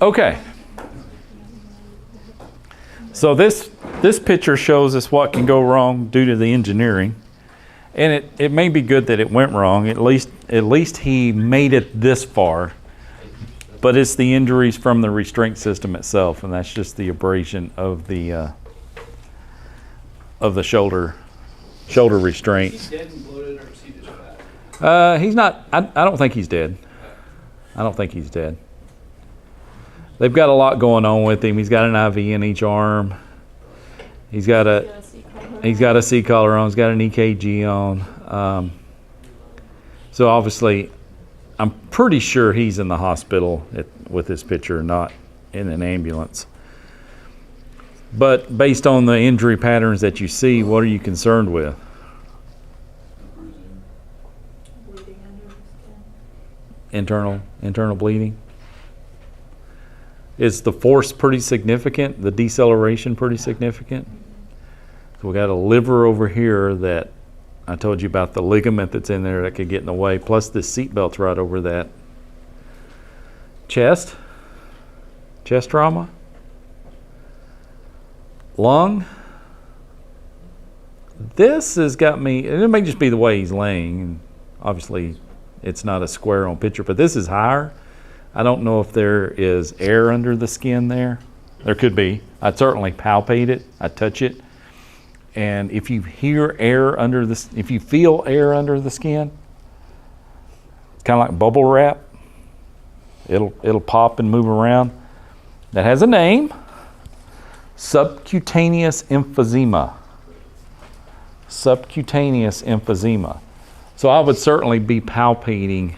Okay. So this picture shows us what can go wrong due to the engineering. And it may be good that it went wrong. At least he made it this far. But it's the injuries from the restraint system itself, and that's just the abrasion of the shoulder restraint. Is he dead and bloated, or is he just fat? He's not. I don't think he's dead. I don't think he's dead. They've got a lot going on with him. He's got an IV in each arm. He's got a C collar on. He's got an EKG on. So obviously, I'm pretty sure he's in the hospital with this picture, not in an ambulance. But based on the injury patterns that you see, what are you concerned with? Bleeding under the skin. Internal bleeding? Is the force pretty significant? The deceleration pretty significant? So we got a liver over here that I told you about, the ligament that's in there that could get in the way, plus this seat belt's right over that. Chest trauma. Lung. This has got me, and it may just be the way he's laying, and obviously it's not a square on picture, but this is higher. I don't know if there is air under the skin there. There could be. I'd certainly palpate it. I'd touch it. And if you hear air under this, if you feel air under the skin, kind of like bubble wrap, it'll pop and move around. That has a name: subcutaneous emphysema. Subcutaneous emphysema. So I would certainly be palpating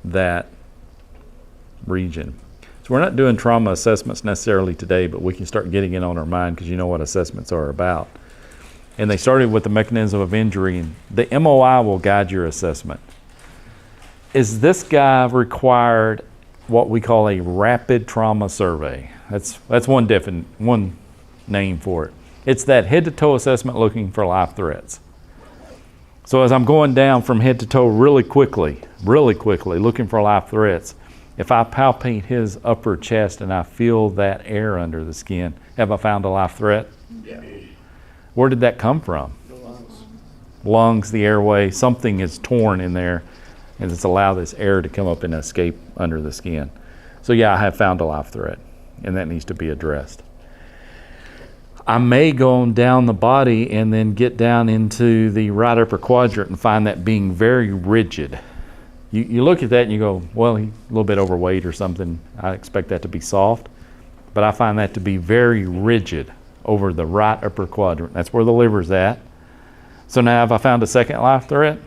that region. So we're not doing trauma assessments necessarily today, but we can start getting it on our mind, because you know what assessments are about. And they started with the mechanism of injury, and the MOI will guide your assessment. Is this guy required what we call a rapid trauma survey? That's one name for it. It's that head to toe assessment looking for life threats. So as I'm going down from head to toe really quickly, looking for life threats, if I palpate his upper chest and I feel that air under the skin, have I found a life threat? Yeah. Where did that come from? The lungs. Lungs, the airway, something is torn in there, and it's allowed this air to come up and escape under the skin. So yeah, I have found a life threat, and that needs to be addressed. I may go on down the body and then get down into the right upper quadrant and find that being very rigid. You look at that and you go, well, he's a little bit overweight or something. I expect that to be soft, but I find that to be very rigid over the right upper quadrant. That's where the liver's at. So now have I found a second life threat?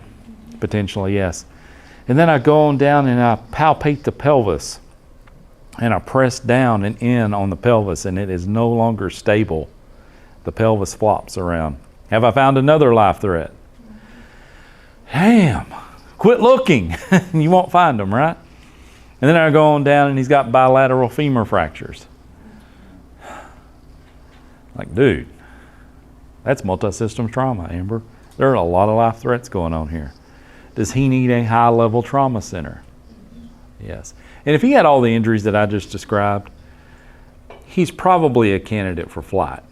Potentially, yes. And then I go on down and I palpate the pelvis, and I press down and in on the pelvis, and it is no longer stable. The pelvis flops around. Have I found another life threat? Damn, quit looking. You won't find them, right? And then I go on down and he's got bilateral femur fractures. Like, dude, that's multi-system trauma, Amber. There are a lot of life threats going on here. Does he need a high-level trauma center? Yes. And if he had all the injuries that I just described, he's probably a candidate for flight.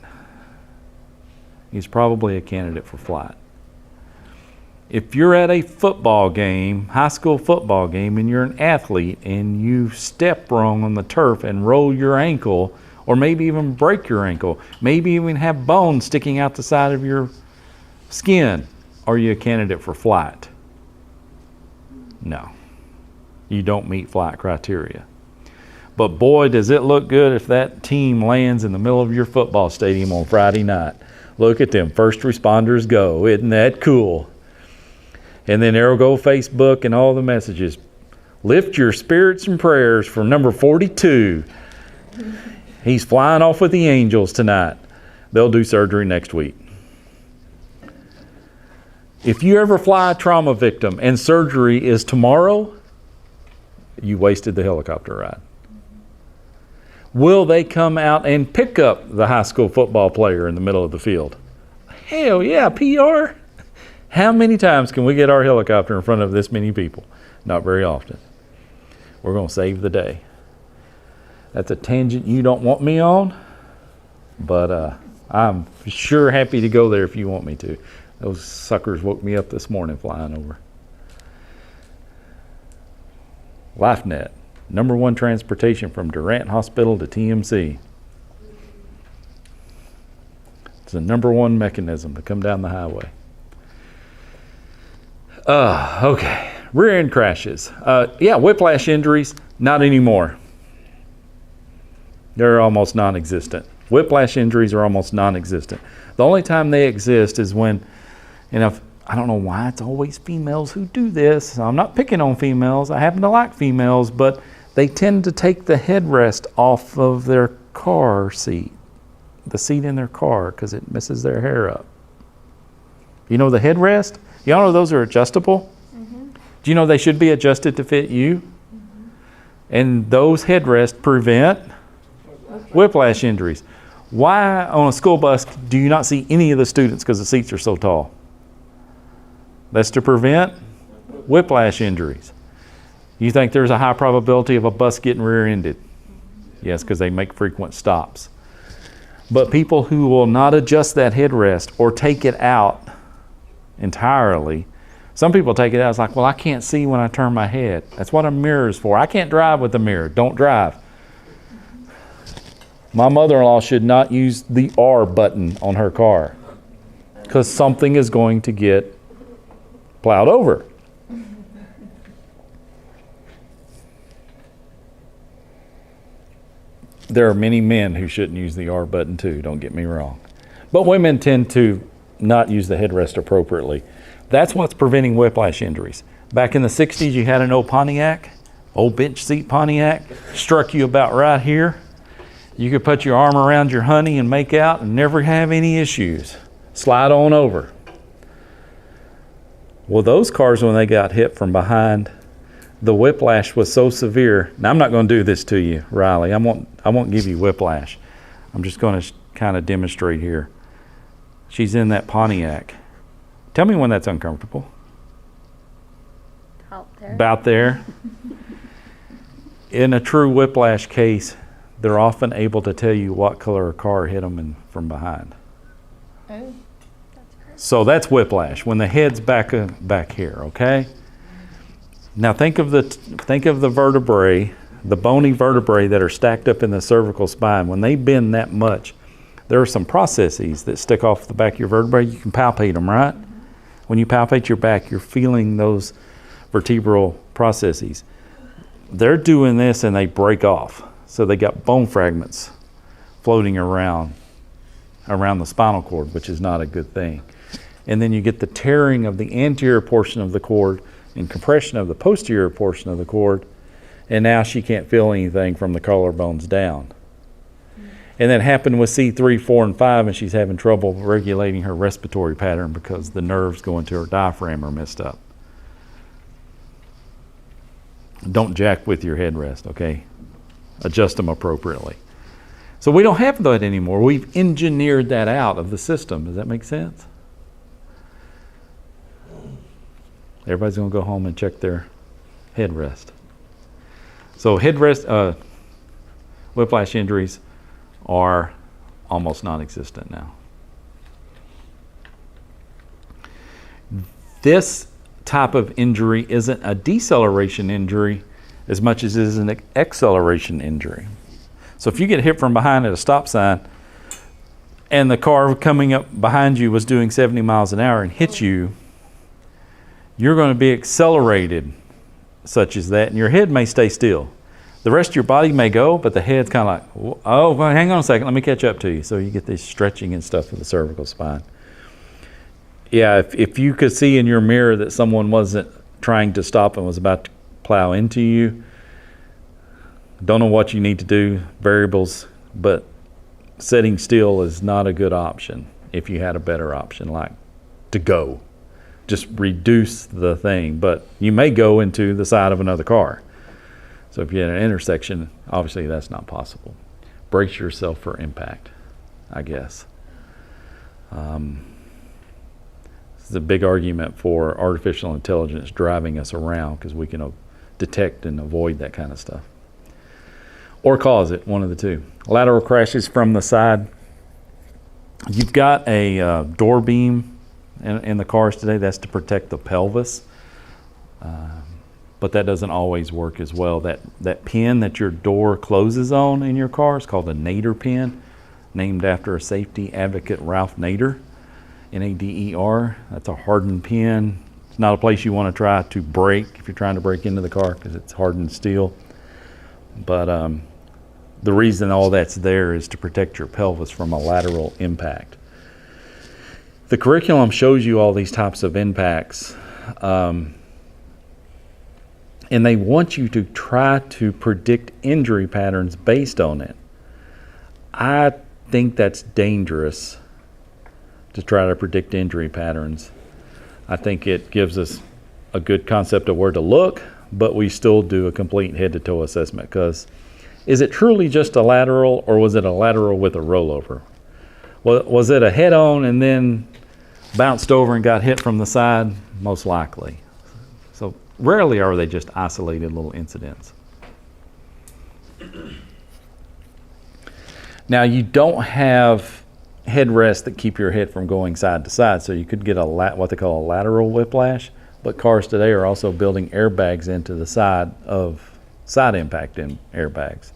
He's probably a candidate for flight. If you're at a football game, high school football game, and you're an athlete and you step wrong on the turf and roll your ankle, or maybe even break your ankle, maybe even have bones sticking out the side of your skin, are you a candidate for flight? No. You don't meet flight criteria. But boy, does it look good if that team lands in the middle of your football stadium on Friday night. Look at them first responders go. Isn't that cool? And then there'll go Facebook and all the messages. Lift your spirits and prayers for number 42. He's flying off with the angels tonight. They'll do surgery next week. If you ever fly a trauma victim and surgery is tomorrow, you wasted the helicopter ride. Will they come out and pick up the high school football player in the middle of the field? Hell yeah, PR. How many times can we get our helicopter in front of this many people? Not very often. We're going to save the day. That's a tangent you don't want me on, but I'm sure happy to go there if you want me to. Those suckers woke me up this morning flying over. LifeNet, #1 transportation from Durant Hospital to TMC. It's the #1 mechanism to come down the highway. Okay, rear end crashes. Yeah, whiplash injuries, not anymore. They're almost non-existent. Whiplash injuries are almost non-existent. The only time they exist is when, I don't know why it's always females who do this. I'm not picking on females. I happen to like females, but they tend to take the headrest off of their car seat, the seat in their car, because it messes their hair up. You know the headrest? Y'all know those are adjustable? Mm-hmm. Do you know they should be adjusted to fit you? Mm-hmm. And those headrests prevent whiplash injuries. Why on a school bus do you not see any of the students because the seats are so tall? That's to prevent whiplash injuries. You think there's a high probability of a bus getting rear-ended? Yes, because they make frequent stops. But people who will not adjust that headrest or take it out entirely, some people take it out, it's like, well, I can't see when I turn my head. That's what a mirror is for. I can't drive with a mirror. Don't drive. My mother-in-law should not use the R button on her car because something is going to get plowed over. There are many men who shouldn't use the R button too, don't get me wrong. But women tend to not use the headrest appropriately. That's what's preventing whiplash injuries. Back in the 60s, you had an old Pontiac, old bench seat Pontiac, struck you about right here. You could put your arm around your honey and make out and never have any issues. Slide on over. Well, those cars, when they got hit from behind, the whiplash was so severe. Now, I'm not going to do this to you, Riley. I won't give you whiplash. I'm just going to kind of demonstrate here. She's in that Pontiac. Tell me when that's uncomfortable. Out there. About there. In a true whiplash case, they're often able to tell you what color car hit them from behind. Oh, that's great. So that's whiplash when the head's back here, okay? Now think of the vertebrae, the bony vertebrae that are stacked up in the cervical spine. When they bend that much, there are some processes that stick off the back of your vertebrae. You can palpate them, right? When you palpate your back, you're feeling those vertebral processes. They're doing this and they break off. So they got bone fragments floating around the spinal cord, which is not a good thing. And then you get the tearing of the anterior portion of the cord and compression of the posterior portion of the cord. And now she can't feel anything from the collarbones down. And that happened with C3, 4, and 5, and she's having trouble regulating her respiratory pattern because the nerves going to her diaphragm are messed up. Don't jack with your headrest, okay? Adjust them appropriately. So we don't have that anymore. We've engineered that out of the system. Does that make sense? Everybody's going to go home and check their headrest. So headrest, whiplash injuries are almost non-existent now. This type of injury isn't a deceleration injury as much as it is an acceleration injury. So if you get hit from behind at a stop sign and the car coming up behind you was doing 70 miles an hour and hits you, you're going to be accelerated such as that, and your head may stay still. The rest of your body may go, but the head's kind of like, oh, well, hang on a second, let me catch up to you. So you get this stretching and stuff of the cervical spine. Yeah, if you could see in your mirror that someone wasn't trying to stop and was about to plow into you, don't know what you need to do, variables, but sitting still is not a good option if you had a better option, like to go. Just reduce the thing, but you may go into the side of another car. So if you're at an intersection, obviously that's not possible. Brace yourself for impact, I guess. This is a big argument for artificial intelligence driving us around because we can detect and avoid that kind of stuff. or cause it, one of the two. Lateral crashes from the side. You've got a door beam in the cars today. That's to protect the pelvis. But that doesn't always work as well. That pin that your door closes on in your car is called a Nader pin, named after a safety advocate, Ralph Nader, Nader. That's a hardened pin. It's not a place you want to try to break if you're trying to break into the car because it's hardened steel. But the reason all that's there is to protect your pelvis from a lateral impact. The curriculum shows you all these types of impacts. And they want you to try to predict injury patterns based on it. I think that's dangerous to try to predict injury patterns. I think it gives us a good concept of where to look, but we still do a complete head-to-toe assessment, because is it truly just a lateral, or was it a lateral with a rollover? Was it a head-on and then bounced over and got hit from the side? Most likely. So rarely are they just isolated little incidents. Now, you don't have headrests that keep your head from going side to side, so you could get what they call a lateral whiplash, but cars today are also building airbags into the side impact airbags.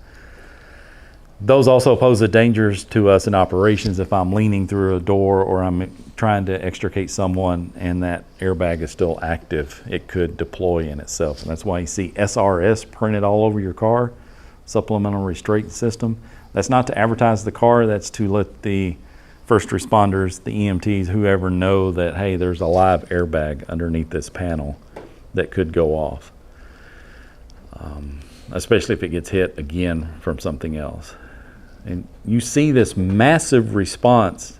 Those also pose a danger to us in operations if I'm leaning through a door or I'm trying to extricate someone and that airbag is still active. It could deploy in itself. And that's why you see SRS printed all over your car, supplemental restraint system. That's not to advertise the car, that's to let the first responders, the EMTs, whoever know that, hey, there's a live airbag underneath this panel that could go off. Especially if it gets hit again from something else. And you see this massive response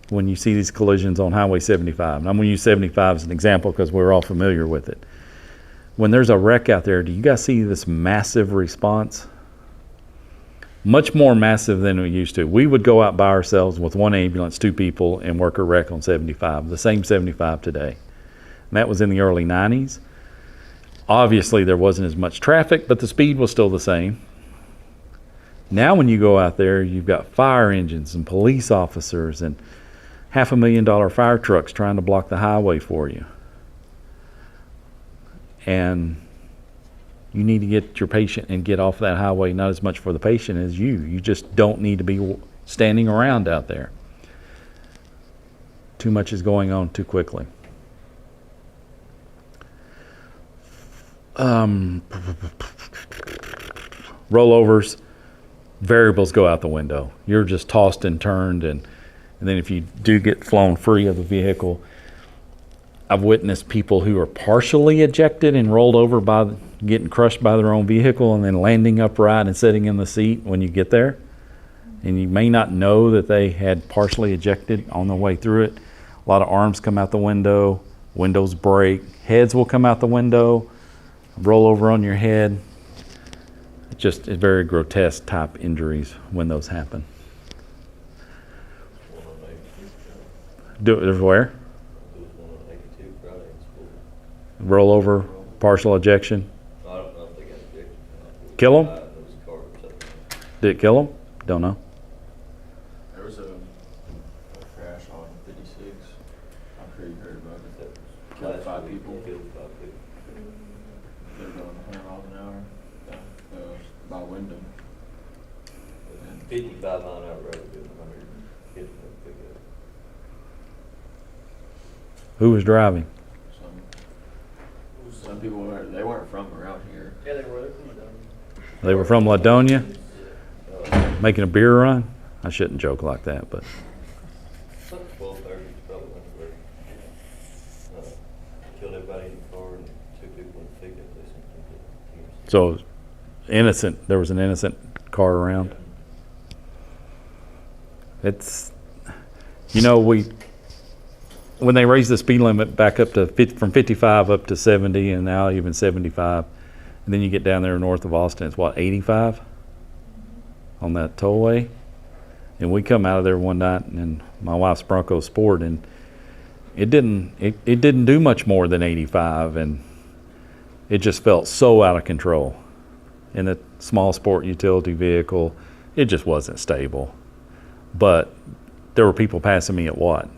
when you see these collisions on Highway 75. And I'm going to use 75 as an example because we're all familiar with it. When there's a wreck out there, do you guys see this massive response? Much more massive than we used to. We would go out by ourselves with one ambulance, 2 people, and work a wreck on 75, the same 75 today. And that was in the early 90s. Obviously, there wasn't as much traffic, but the speed was still the same. Now when you go out there, you've got fire engines and police officers and $500,000 fire trucks trying to block the highway for you. And you need to get your patient and get off that highway, not as much for the patient as you. You just don't need to be standing around out there. Too much is going on too quickly. Rollovers, variables go out the window. You're just tossed and turned, and then if you do get flown free of the vehicle, I've witnessed people who are partially ejected and rolled over by getting crushed by their own vehicle and then landing upright and sitting in the seat when you get there. And you may not know that they had partially ejected on their way through it. A lot of arms come out the window, windows break, heads will come out the window, roll over on your head. Just very grotesque type injuries when those happen. There's where? Rollover, partial ejection. I don't know if they got ejected. Kill them? Did it kill them? Don't know. There was a crash on 56. I'm sure you heard about it. That killed 5 people. They were going 100 miles an hour by Wyndham. 55 mile an hour road doing 100 hitting a pickup. Who was driving? Some people weren't from around here. Yeah, they were from Ladonia. They were from Ladonia, making a beer run? I shouldn't joke like that, but 12:30 probably went to work. Killed everybody in the car and 2 people in the pickup. They sent them to tears. so innocent. There was an innocent car around. It's, when they raised the speed limit back up to from 55 up to 70 and now even 75, and then you get down there north of Austin, it's what, 85 on that tollway? And we come out of there one night in my wife's Bronco Sport, and it didn't do much more than 85, and it just felt so out of control. And the small sport utility vehicle. It just wasn't stable. But there were people passing me at what?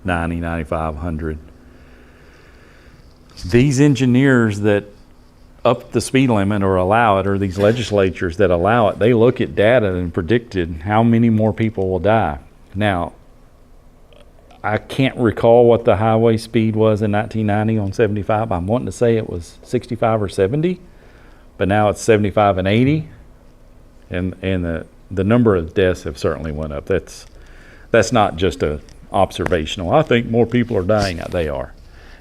90, 95, 100. These engineers that up the speed limit or allow it, or these legislatures that allow it, they look at data and predicted how many more people will die. Now, I can't recall what the highway speed was in 1990 on 75. I'm wanting to say it was 65 or 70, but now it's 75 and 80, and the number of deaths have certainly went up. That's not just a observational. I think more people are dying. They are.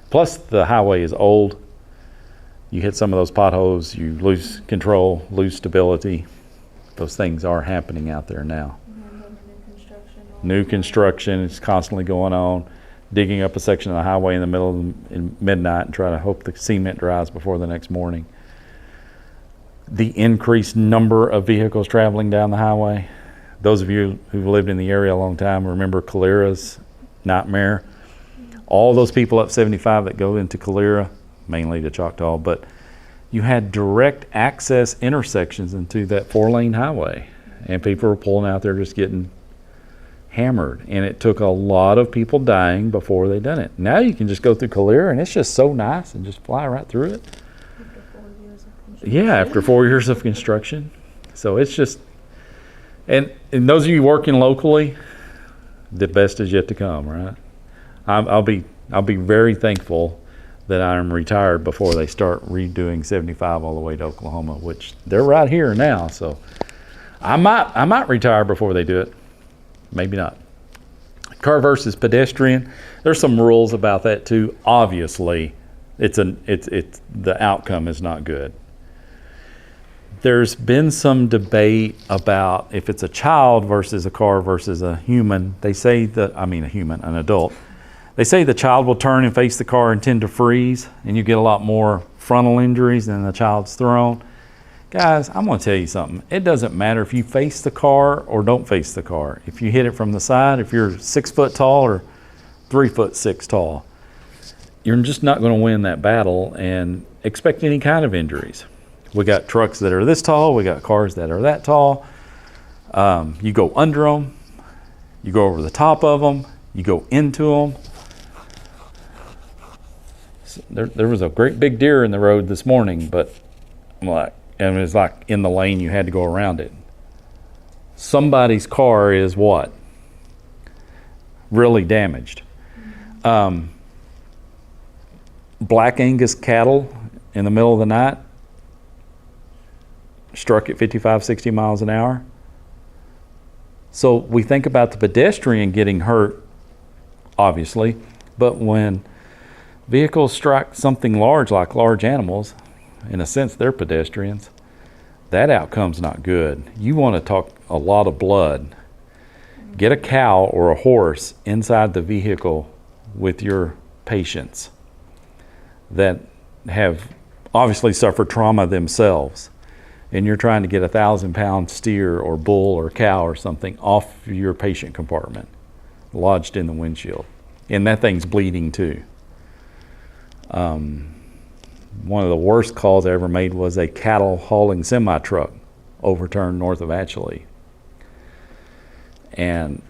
Plus, the highway is old. You hit some of those potholes, you lose control, lose stability. Those things are happening out there now. New construction is constantly going on. Digging up a section of the highway in the middle of midnight and try to hope the cement dries before the next morning. The increased number of vehicles traveling down the highway. Those of you who've lived in the area a long time remember Calera's nightmare. All those people up 75 that go into Calera, mainly to Choctaw, but you had direct access intersections into that 4-lane highway, and people were pulling out there just getting hammered, and it took a lot of people dying before they done it. Now you can just go through Calera and it's just so nice and just fly right through it. Yeah, after 4 years of construction. So it's just, and those of you working locally, the best is yet to come, right? I'll be very thankful that I'm retired before they start redoing 75 all the way to Oklahoma, which they're right here now. So I might retire before they do it. Maybe not. Car versus pedestrian. There's some rules about that too. Obviously, it's the outcome is not good. There's been some debate about if it's a child versus a car versus a human. They say an adult. They say the child will turn and face the car and tend to freeze, and you get a lot more frontal injuries than the child's thrown. Guys, I'm going to tell you something. It doesn't matter if you face the car or don't face the car. If you hit it from the side, if you're 6 foot tall or 3'6" tall, you're just not going to win that battle and expect any kind of injuries. We got trucks that are this tall. We got cars that are that tall. You go under them. You go over the top of them. You go into them. There was a great big deer in the road this morning, but I'm like, and it was like in the lane, you had to go around it. Somebody's car is what? Really damaged. Black Angus cattle in the middle of the night struck at 55, 60 miles an hour. So we think about the pedestrian getting hurt, obviously, but when vehicles strike something large like large animals, in a sense they're pedestrians, that outcome's not good. You want to talk a lot of blood. Get a cow or a horse inside the vehicle with your patients that have obviously suffered trauma themselves, and you're trying to get a 1,000-pound steer or bull or cow or something off your patient compartment, lodged in the windshield, and that thing's bleeding too. One of the worst calls I ever made was a cattle hauling semi-truck overturned north of Atchlee. And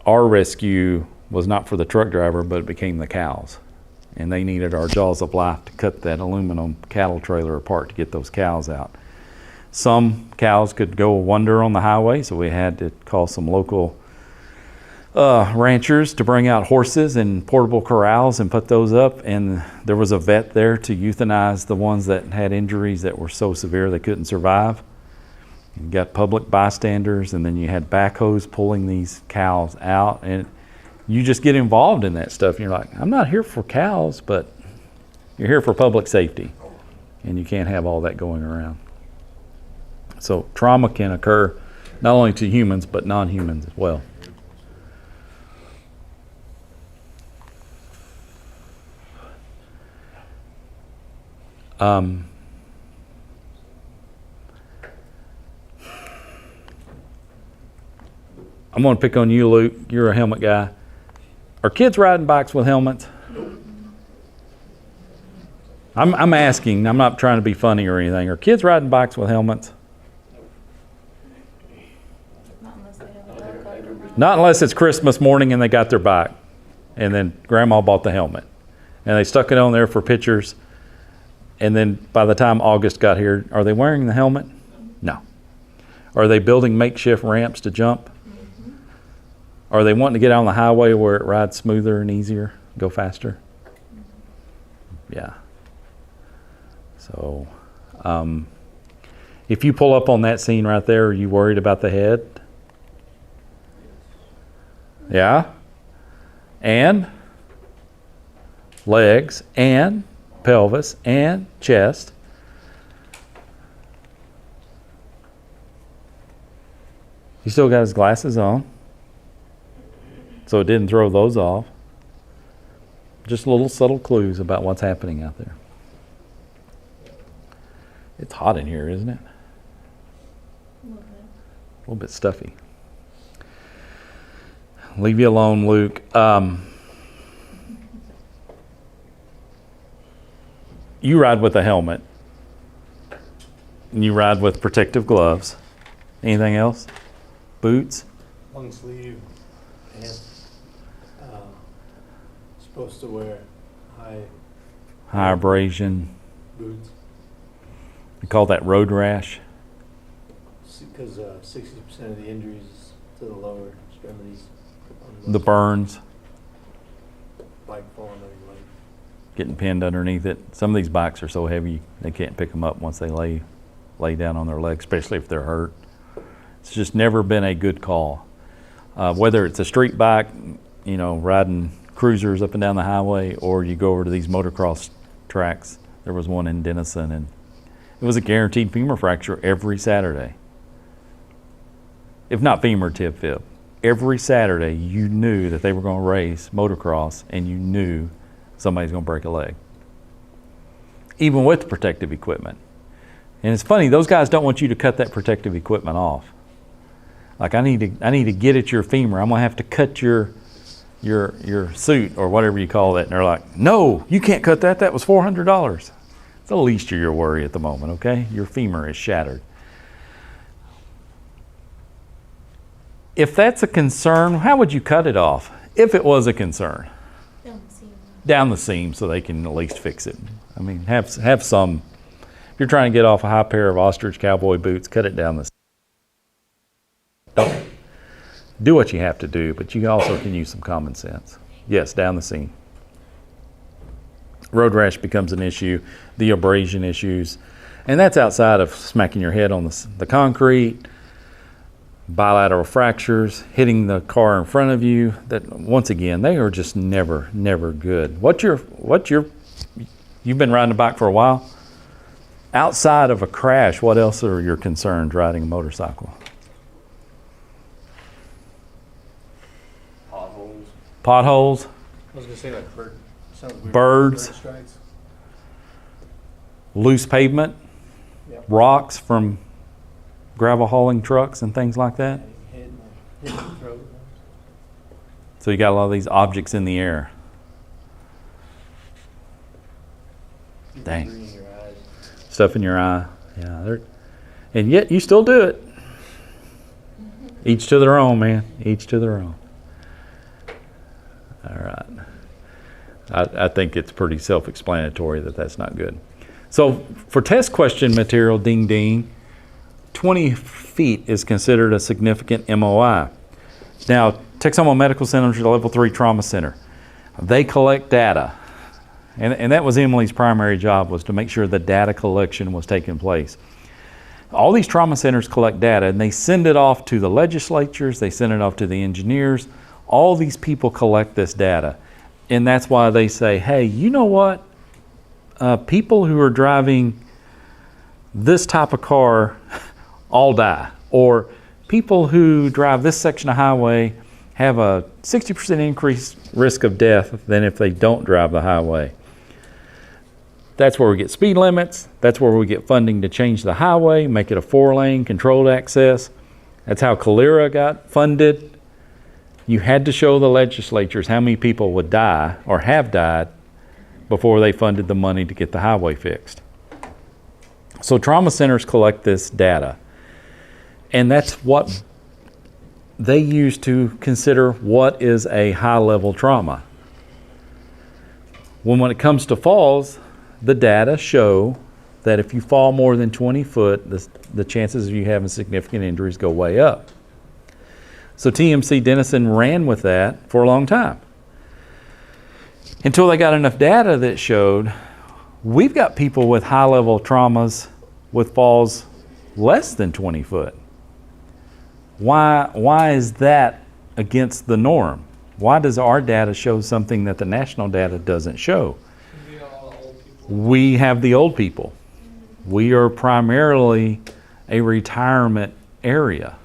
our rescue was not for the truck driver, but it became the cows. And they needed our jaws of life to cut that aluminum cattle trailer apart to get those cows out. Some cows could go wander on the highway, so we had to call some local ranchers to bring out horses and portable corrals and put those up, and there was a vet there to euthanize the ones that had injuries that were so severe they couldn't survive. You got public bystanders, and then you had backhoes pulling these cows out, and you just get involved in that stuff, and you're like, I'm not here for cows, but you're here for public safety, and you can't have all that going around. So trauma can occur not only to humans but non-humans as well. I'm going to pick on you, Luke. You're a helmet guy. Are kids riding bikes with helmets? I'm asking. I'm not trying to be funny or anything. Are kids riding bikes with helmets? Not unless they have a dog cart. Not unless it's Christmas morning and they got their bike, and then Grandma bought the helmet, and they stuck it on there for pictures. And then by the time August got here, are they wearing the helmet? No. Are they building makeshift ramps to jump? Are they wanting to get out on the highway where it rides smoother and easier, go faster? Yeah. So, if you pull up on that scene right there, are you worried about the head? Yeah. And legs and pelvis and chest. He still got his glasses on, so it didn't throw those off. Just little subtle clues about what's happening out there. It's hot in here, isn't it? A little bit. A little bit stuffy. Leave you alone, Luke. You ride with a helmet. And you ride with protective gloves. Anything else? Boots? Long sleeve pants. Supposed to wear High abrasion. boots We call that road rash. because 60% of the injuries is to the lower extremities. The burns. Bike falling on your leg. Getting pinned underneath it. Some of these bikes are so heavy they can't pick them up once they lay down on their legs, especially if they're hurt. It's just never been a good call. Whether it's a street bike, riding cruisers up and down the highway, or you go over to these motocross tracks. There was one in Denison, and it was a guaranteed femur fracture every Saturday. If not femur, tib fib. Every Saturday you knew that they were going to race motocross, and you knew somebody's going to break a leg. Even with the protective equipment. And it's funny, those guys don't want you to cut that protective equipment off. Like, I need to get at your femur. I'm going to have to cut your suit or whatever you call it. And they're like, no, you can't cut that. That was $400. It's the least of your worry at the moment, okay? Your femur is shattered. If that's a concern, how would you cut it off? If it was a concern. Down the seam. Down the seam so they can at least fix it. I mean, have some. If you're trying to get off a high pair of ostrich cowboy boots, cut it down the seam. Don't do what you have to do, but you also can use some common sense. Yes, down the seam. Road rash becomes an issue, the abrasion issues, and that's outside of smacking your head on the concrete, bilateral fractures, hitting the car in front of you. That, once again, they are just never good. You've been riding a bike for a while? Outside of a crash, what else are your concerns riding a motorcycle? Potholes, I was gonna say like bird. Sounds weird. Birds. Bird strikes. loose pavement, Yep. rocks from gravel hauling trucks and things like that. Hit in the throat. So you got a lot of these objects in the air. Dang. Debris in your eyes. Stuff in your eye. Yeah, and yet you still do it. Each to their own, man. Each to their own. All right. I think it's pretty self-explanatory that that's not good. So for test question material, ding ding, 20 feet is considered a significant MOI. Now, Texoma Medical Center is a level 3 trauma center. They collect data. And that was Emily's primary job, was to make sure the data collection was taking place. All these trauma centers collect data, and they send it off to the legislatures, they send it off to the engineers. All these people collect this data. And that's why they say, hey, you know what? People who are driving this type of car all die. Or people who drive this section of highway have a 60% increased risk of death than if they don't drive the highway. That's where we get speed limits. That's where we get funding to change the highway, make it a 4-lane controlled access. That's how Calera got funded. You had to show the legislatures how many people would die or have died before they funded the money to get the highway fixed. So trauma centers collect this data, and that's what they use to consider what is a high-level trauma. When it comes to falls, the data show that if you fall more than 20 foot, the chances of you having significant injuries go way up. So TMC Denison ran with that for a long time, until they got enough data that showed we've got people with high-level traumas with falls less than 20 foot. Why is that against the norm? Why does our data show something that the national data doesn't show? We have the old people. We are primarily a retirement area.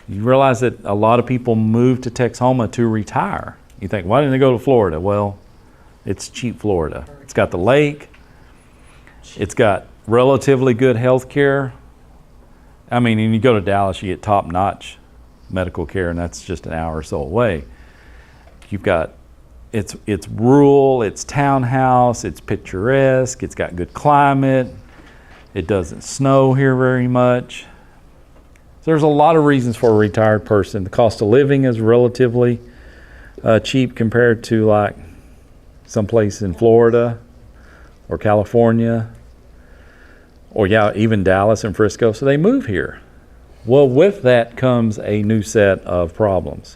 You realize that a lot of people move to Texoma to retire. You think, why didn't they go to Florida? Well, it's cheap Florida. It's got the lake. It's got relatively good health care. I mean, and you go to Dallas, you get top-notch medical care, and that's just an hour or so away. You've got, it's rural, it's townhouse, it's picturesque, it's got good climate, it doesn't snow here very much. So there's a lot of reasons for a retired person. The cost of living is relatively cheap compared to like someplace in Florida or California, or yeah, even Dallas and Frisco. So they move here. Well, with that comes a new set of problems.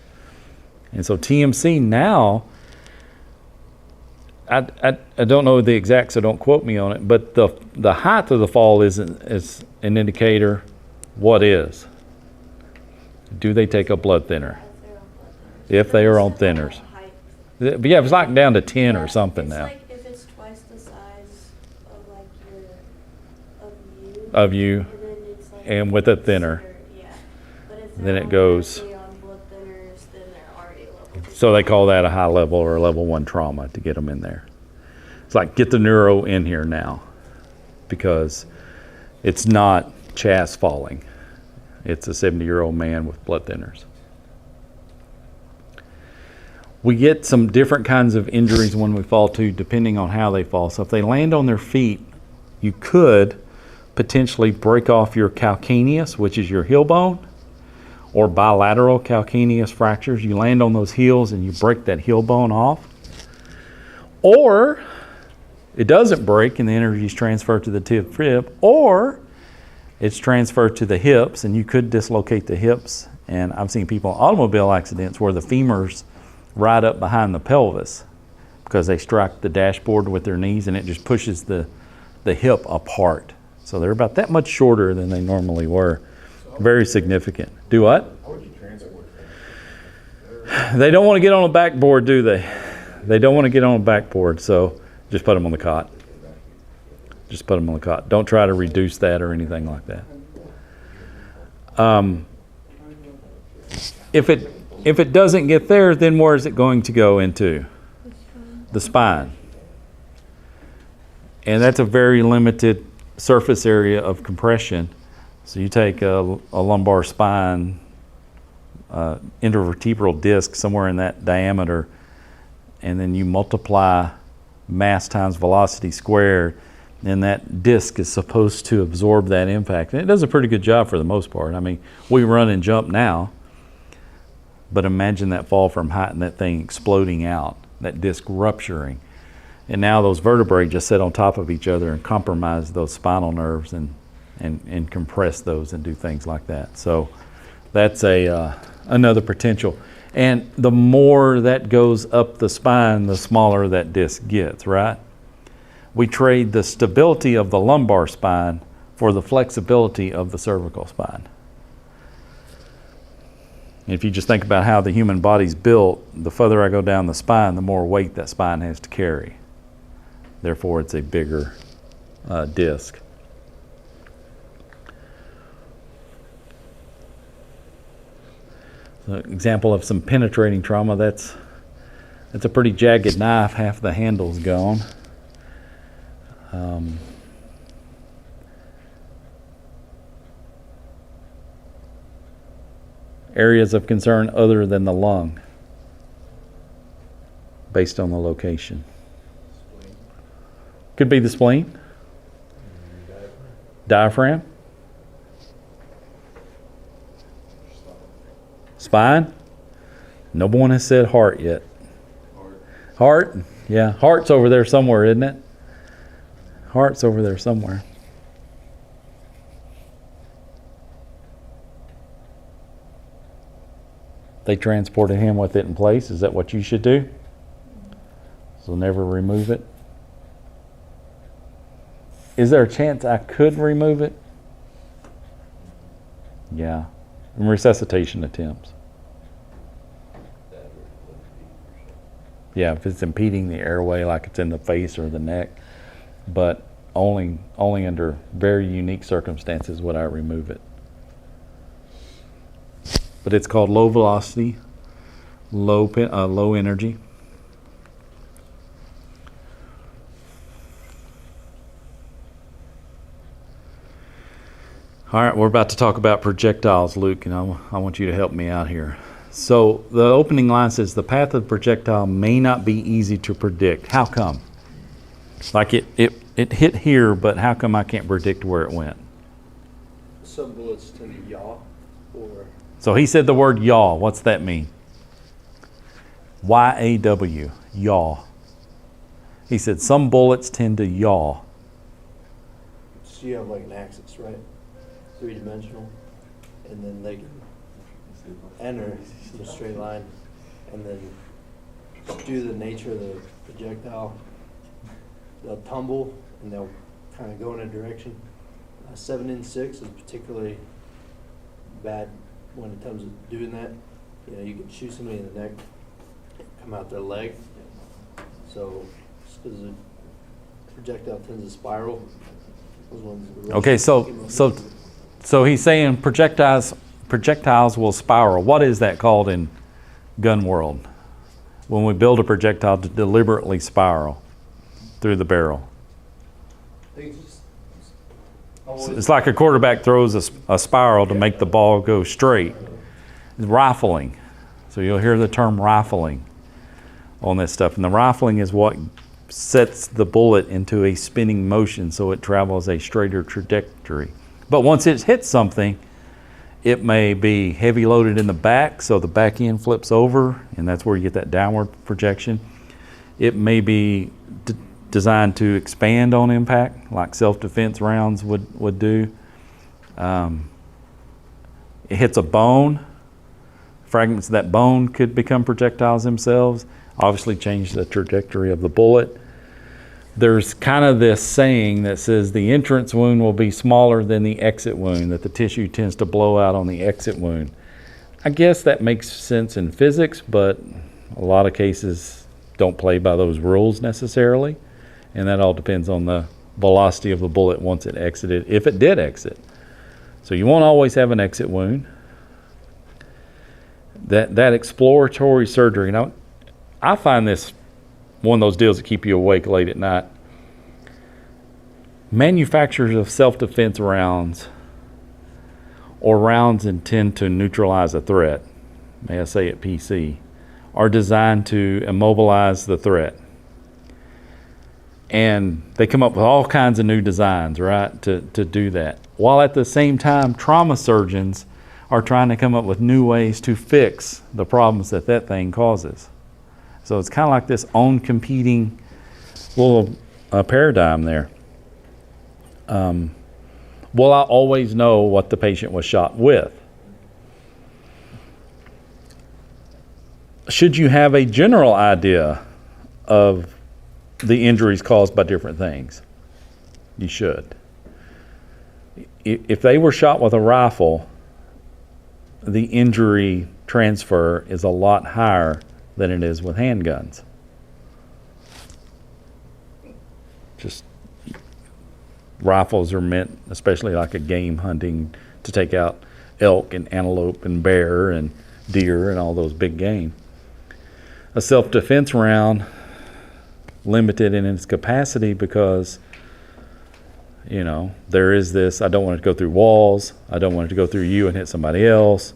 And so TMC now, I don't know the exact, so don't quote me on it, but the height of the fall is an indicator. What is? Do they take a blood thinner? If they are on thinners. But yeah, it's like down to 10 or something now. It's like if it's twice the size of like Of you, and then it's like and with a thinner. Yeah. But if Then they're it goes. already on blood thinners, then they're already level 2. So they call that a high level or a level 1 trauma to get them in there. It's like, get the neuro in here now, because it's not Chaz falling. It's a 70-year-old man with blood thinners. We get some different kinds of injuries when we fall too, depending on how they fall. So if they land on their feet, you could potentially break off your calcaneus, which is your heel bone, or bilateral calcaneus fractures. You land on those heels and you break that heel bone off. Or it doesn't break and the energy is transferred to the tib rib, or it's transferred to the hips and you could dislocate the hips. And I've seen people in automobile accidents where the femurs right up behind the pelvis because they strike the dashboard with their knees and it just pushes the hip apart. So they're about that much shorter than they normally were. Very significant. Do what? How would you transport They don't want to get on a backboard, do they? They don't want to get on a backboard, so just put them on the cot. Just put them on the cot. Don't try to reduce that or anything like that. If it doesn't get there, then where is it going to go into? The spine. And that's a very limited surface area of compression. So you take a lumbar spine, intervertebral disc somewhere in that diameter, and then you multiply mass times velocity squared, and that disc is supposed to absorb that impact. And it does a pretty good job for the most part. I mean, we run and jump now, but imagine that fall from height and that thing exploding out, that disc rupturing. And now those vertebrae just sit on top of each other and compromise those spinal nerves and compress those and do things like that. So that's another potential. And the more that goes up the spine, the smaller that disc gets, right? We trade the stability of the lumbar spine for the flexibility of the cervical spine. If you just think about how the human body's built, the further I go down the spine, the more weight that spine has to carry. Therefore, it's a bigger disc. So, example of some penetrating trauma, that's a pretty jagged knife, half the handle's gone. Areas of concern other than the lung, based on the location. Could be the spleen. Diaphragm. Spine. No one has said heart yet. Heart? Yeah, heart's over there somewhere, isn't it? Heart's over there somewhere. They transported him with it in place. Is that what you should do? So never remove it. Is there a chance I could remove it? Yeah. In resuscitation attempts. Yeah, if it's impeding the airway, like it's in the face or the neck, but only under very unique circumstances would I remove it. But it's called low velocity, low energy. All right, we're about to talk about projectiles, Luke, and I want you to help me out here. So the opening line says, the path of the projectile may not be easy to predict. How come? Like it hit here, but how come I can't predict where it went? Some bullets tend to yaw, or So he said the word yaw. What's that mean? Y-A-W, yaw. He said some bullets tend to yaw. so you have like an axis, right? 3-dimensional, and then they can enter in a straight line, and then due to the nature of the projectile, they'll tumble and they'll kind of go in a direction. 7 and 6 is particularly bad when it comes to doing that. You know, you can shoot somebody in the neck, come out their leg. So, just because the projectile tends to spiral, those ones. Okay, so he's saying projectiles will spiral. What is that called in gun world? When we build a projectile to deliberately spiral through the barrel. It's like a quarterback throws a spiral to make the ball go straight. It's rifling. So you'll hear the term rifling on this stuff. And the rifling is what sets the bullet into a spinning motion so it travels a straighter trajectory. But once it hits something, it may be heavy loaded in the back, so the back end flips over, and that's where you get that downward projection. It may be designed to expand on impact, like self-defense rounds would do. It hits a bone. Fragments of that bone could become projectiles themselves, obviously change the trajectory of the bullet. There's kind of this saying that says the entrance wound will be smaller than the exit wound, that the tissue tends to blow out on the exit wound. I guess that makes sense in physics, but a lot of cases don't play by those rules necessarily. And that all depends on the velocity of the bullet once it exited, if it did exit. So you won't always have an exit wound. That exploratory surgery, now I find this one of those deals that keep you awake late at night. Manufacturers of self-defense rounds or rounds intend to neutralize a threat, may I say it PC, are designed to immobilize the threat. And they come up with all kinds of new designs, right, to do that. While at the same time, trauma surgeons are trying to come up with new ways to fix the problems that thing causes. So it's kind of like this own competing little paradigm there. Will I always know what the patient was shot with? Should you have a general idea of the injuries caused by different things? You should. If they were shot with a rifle, the injury transfer is a lot higher than it is with handguns. Just rifles are meant, especially like a game hunting, to take out elk and antelope and bear and deer and all those big game. A self-defense round, limited in its capacity because, you know, there is this, I don't want it to go through walls, I don't want it to go through you and hit somebody else.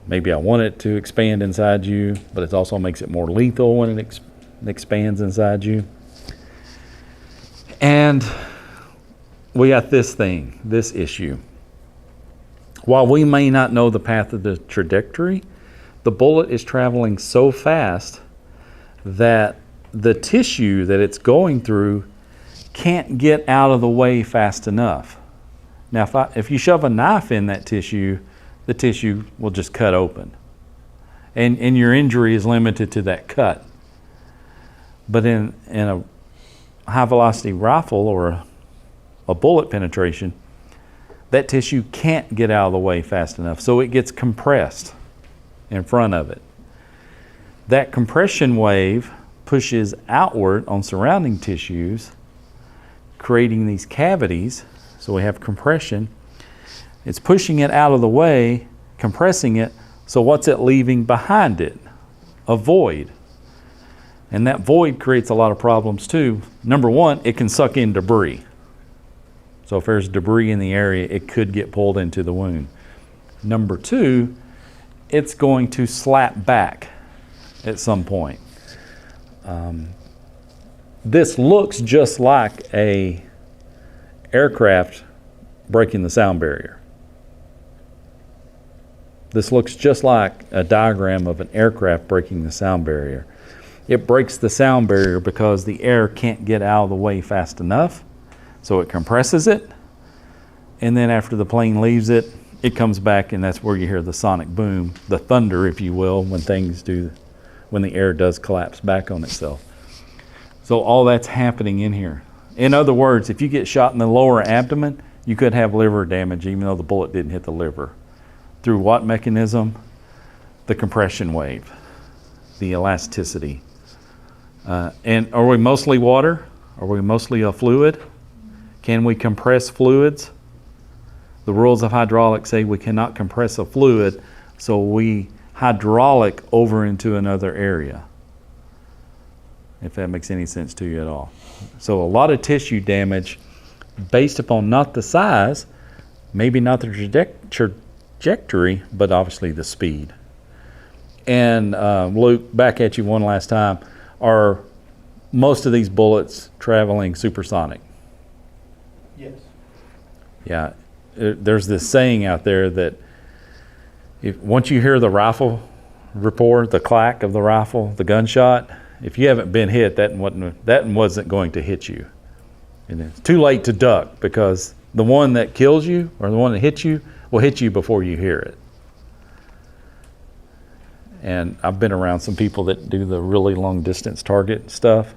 Maybe I want it to expand inside you, but it also makes it more lethal when it expands inside you. And we got this issue. While we may not know the path of the trajectory, the bullet is traveling so fast that the tissue that it's going through can't get out of the way fast enough. Now, if you shove a knife in that tissue, the tissue will just cut open. And your injury is limited to that cut. But in a high velocity rifle or a bullet penetration, that tissue can't get out of the way fast enough, so it gets compressed in front of it. That compression wave pushes outward on surrounding tissues, creating these cavities, so we have compression. It's pushing it out of the way, compressing it, so what's it leaving behind it? A void. And that void creates a lot of problems too. Number one, it can suck in debris. So if there's debris in the area, it could get pulled into the wound. Number two, it's going to slap back at some point. This looks just like a aircraft breaking the sound barrier. This looks just like a diagram of an aircraft breaking the sound barrier. It breaks the sound barrier because the air can't get out of the way fast enough, so it compresses it, and then after the plane leaves it, it comes back, and that's where you hear the sonic boom, the thunder, if you will, when the air does collapse back on itself. So all that's happening in here. In other words, if you get shot in the lower abdomen, you could have liver damage even though the bullet didn't hit the liver. Through what mechanism? The compression wave, the elasticity. And are we mostly water? Are we mostly a fluid? Can we compress fluids? The rules of hydraulics say we cannot compress a fluid, so we hydraulic over into another area, if that makes any sense to you at all. So a lot of tissue damage based upon not the size, maybe not the trajectory, but obviously the speed. And Luke, back at you one last time, are most of these bullets traveling supersonic? Yes. Yeah, there's this saying out there that once you hear the rifle report, the clack of the rifle, the gunshot, if you haven't been hit, that wasn't going to hit you. And it's too late to duck because the one that kills you or the one that hits you will hit you before you hear it. And I've been around some people that do the really long distance target stuff,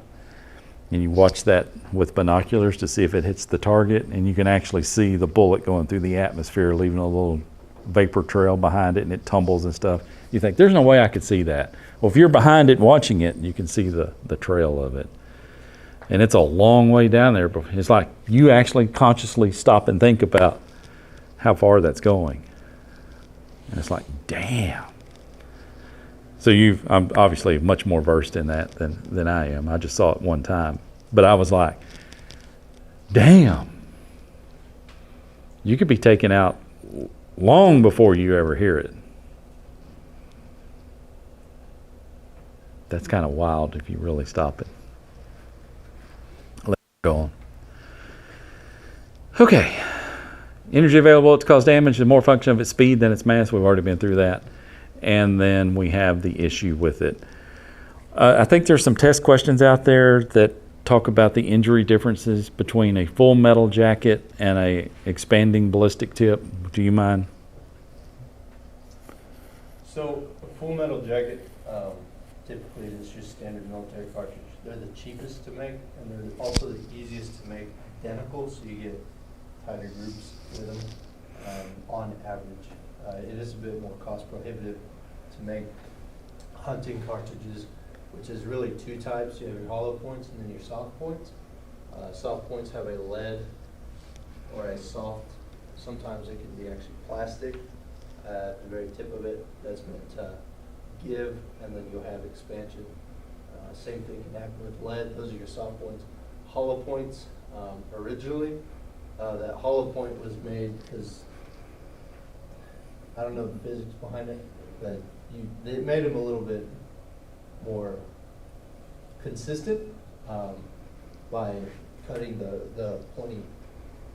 and you watch that with binoculars to see if it hits the target, and you can actually see the bullet going through the atmosphere, leaving a little vapor trail behind it, and it tumbles and stuff. You think, there's no way I could see that. Well, if you're behind it watching it, you can see the trail of it. And it's a long way down there. But it's like you actually consciously stop and think about how far that's going. And it's like, damn. So I'm obviously much more versed in that than I am. I just saw it one time. But I was like, damn. You could be taken out long before you ever hear it. That's kind of wild if you really stop it. Let's go on. Okay. Energy available to cause damage is more function of its speed than its mass. We've already been through that. And then we have the issue with it. I think there's some test questions out there that talk about the injury differences between a full metal jacket and a expanding ballistic tip. Do you mind? So a full metal jacket, typically it's just standard military cartridge. They're the cheapest to make, and they're also the easiest to make identical, so you get tighter groups with them on average. It is a bit more cost prohibitive to make hunting cartridges, which is really two types. You have your hollow points and then your soft points. Soft points have a lead or a soft, sometimes it can be actually plastic at the very tip of it that's meant to give, and then you'll have expansion. Same thing can happen with lead. Those are your soft points. Hollow points, originally, that hollow point was made because I don't know the physics behind it, but they made them a little bit more consistent by cutting the pointy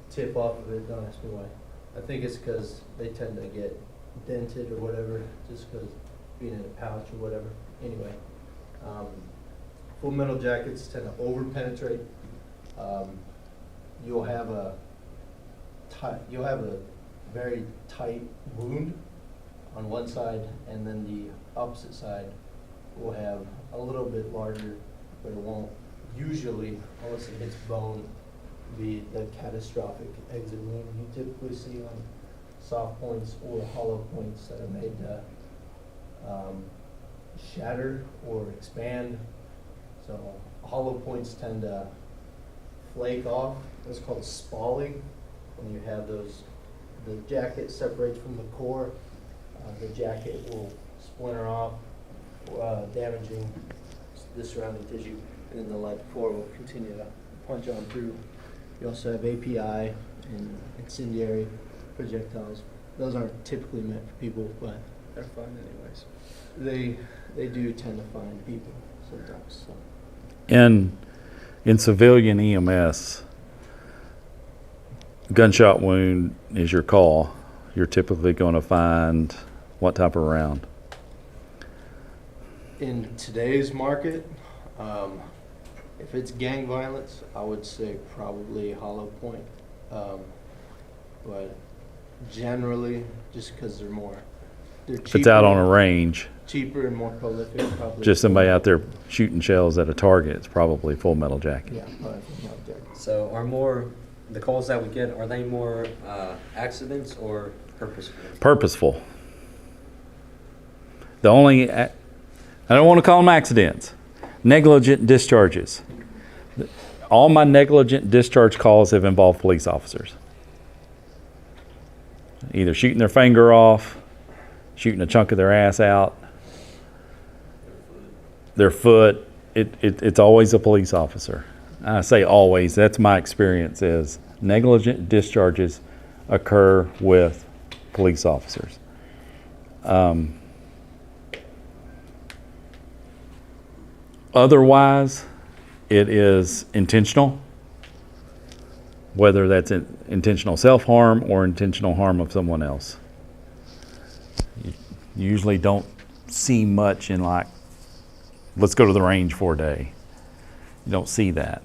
tip off of it. Don't ask me why. I think it's because they tend to get dented or whatever, just because being in a pouch or whatever. Anyway, full metal jackets tend to over penetrate. You'll have a very tight wound on one side, and then the opposite side will have a little bit larger, but it won't usually, unless it hits bone, be the catastrophic exit wound you typically see on soft points or hollow points that are made to shatter or expand. So hollow points tend to flake off. That's called spalling. When you have those, the jacket separates from the core, the jacket will splinter off, damaging the surrounding tissue, and then the lead core will continue to punch on through. You also have API and incendiary projectiles. Those aren't typically meant for people, but they're fun anyways. They do tend to find people sometimes. So. In civilian EMS, gunshot wound is your call. You're typically going to find what type of round? In today's market, if it's gang violence, I would say probably hollow point. But generally, just because they're cheaper. If it's out on a range, cheaper and more prolific, probably. just somebody out there shooting shells at a target, it's probably full metal jacket. Yeah, probably full metal jacket. So are more, the calls that we get, are they more accidents or purposeful? Purposeful. The only, I don't want to call them accidents, negligent discharges. All my negligent discharge calls have involved police officers. Either shooting their finger off, shooting a chunk of their ass out, their foot. It's always a police officer. I say always, that's my experience, is negligent discharges occur with police officers. Otherwise, it is intentional, whether that's intentional self-harm or intentional harm of someone else. You usually don't see much in, like, let's go to the range for a day. You don't see that.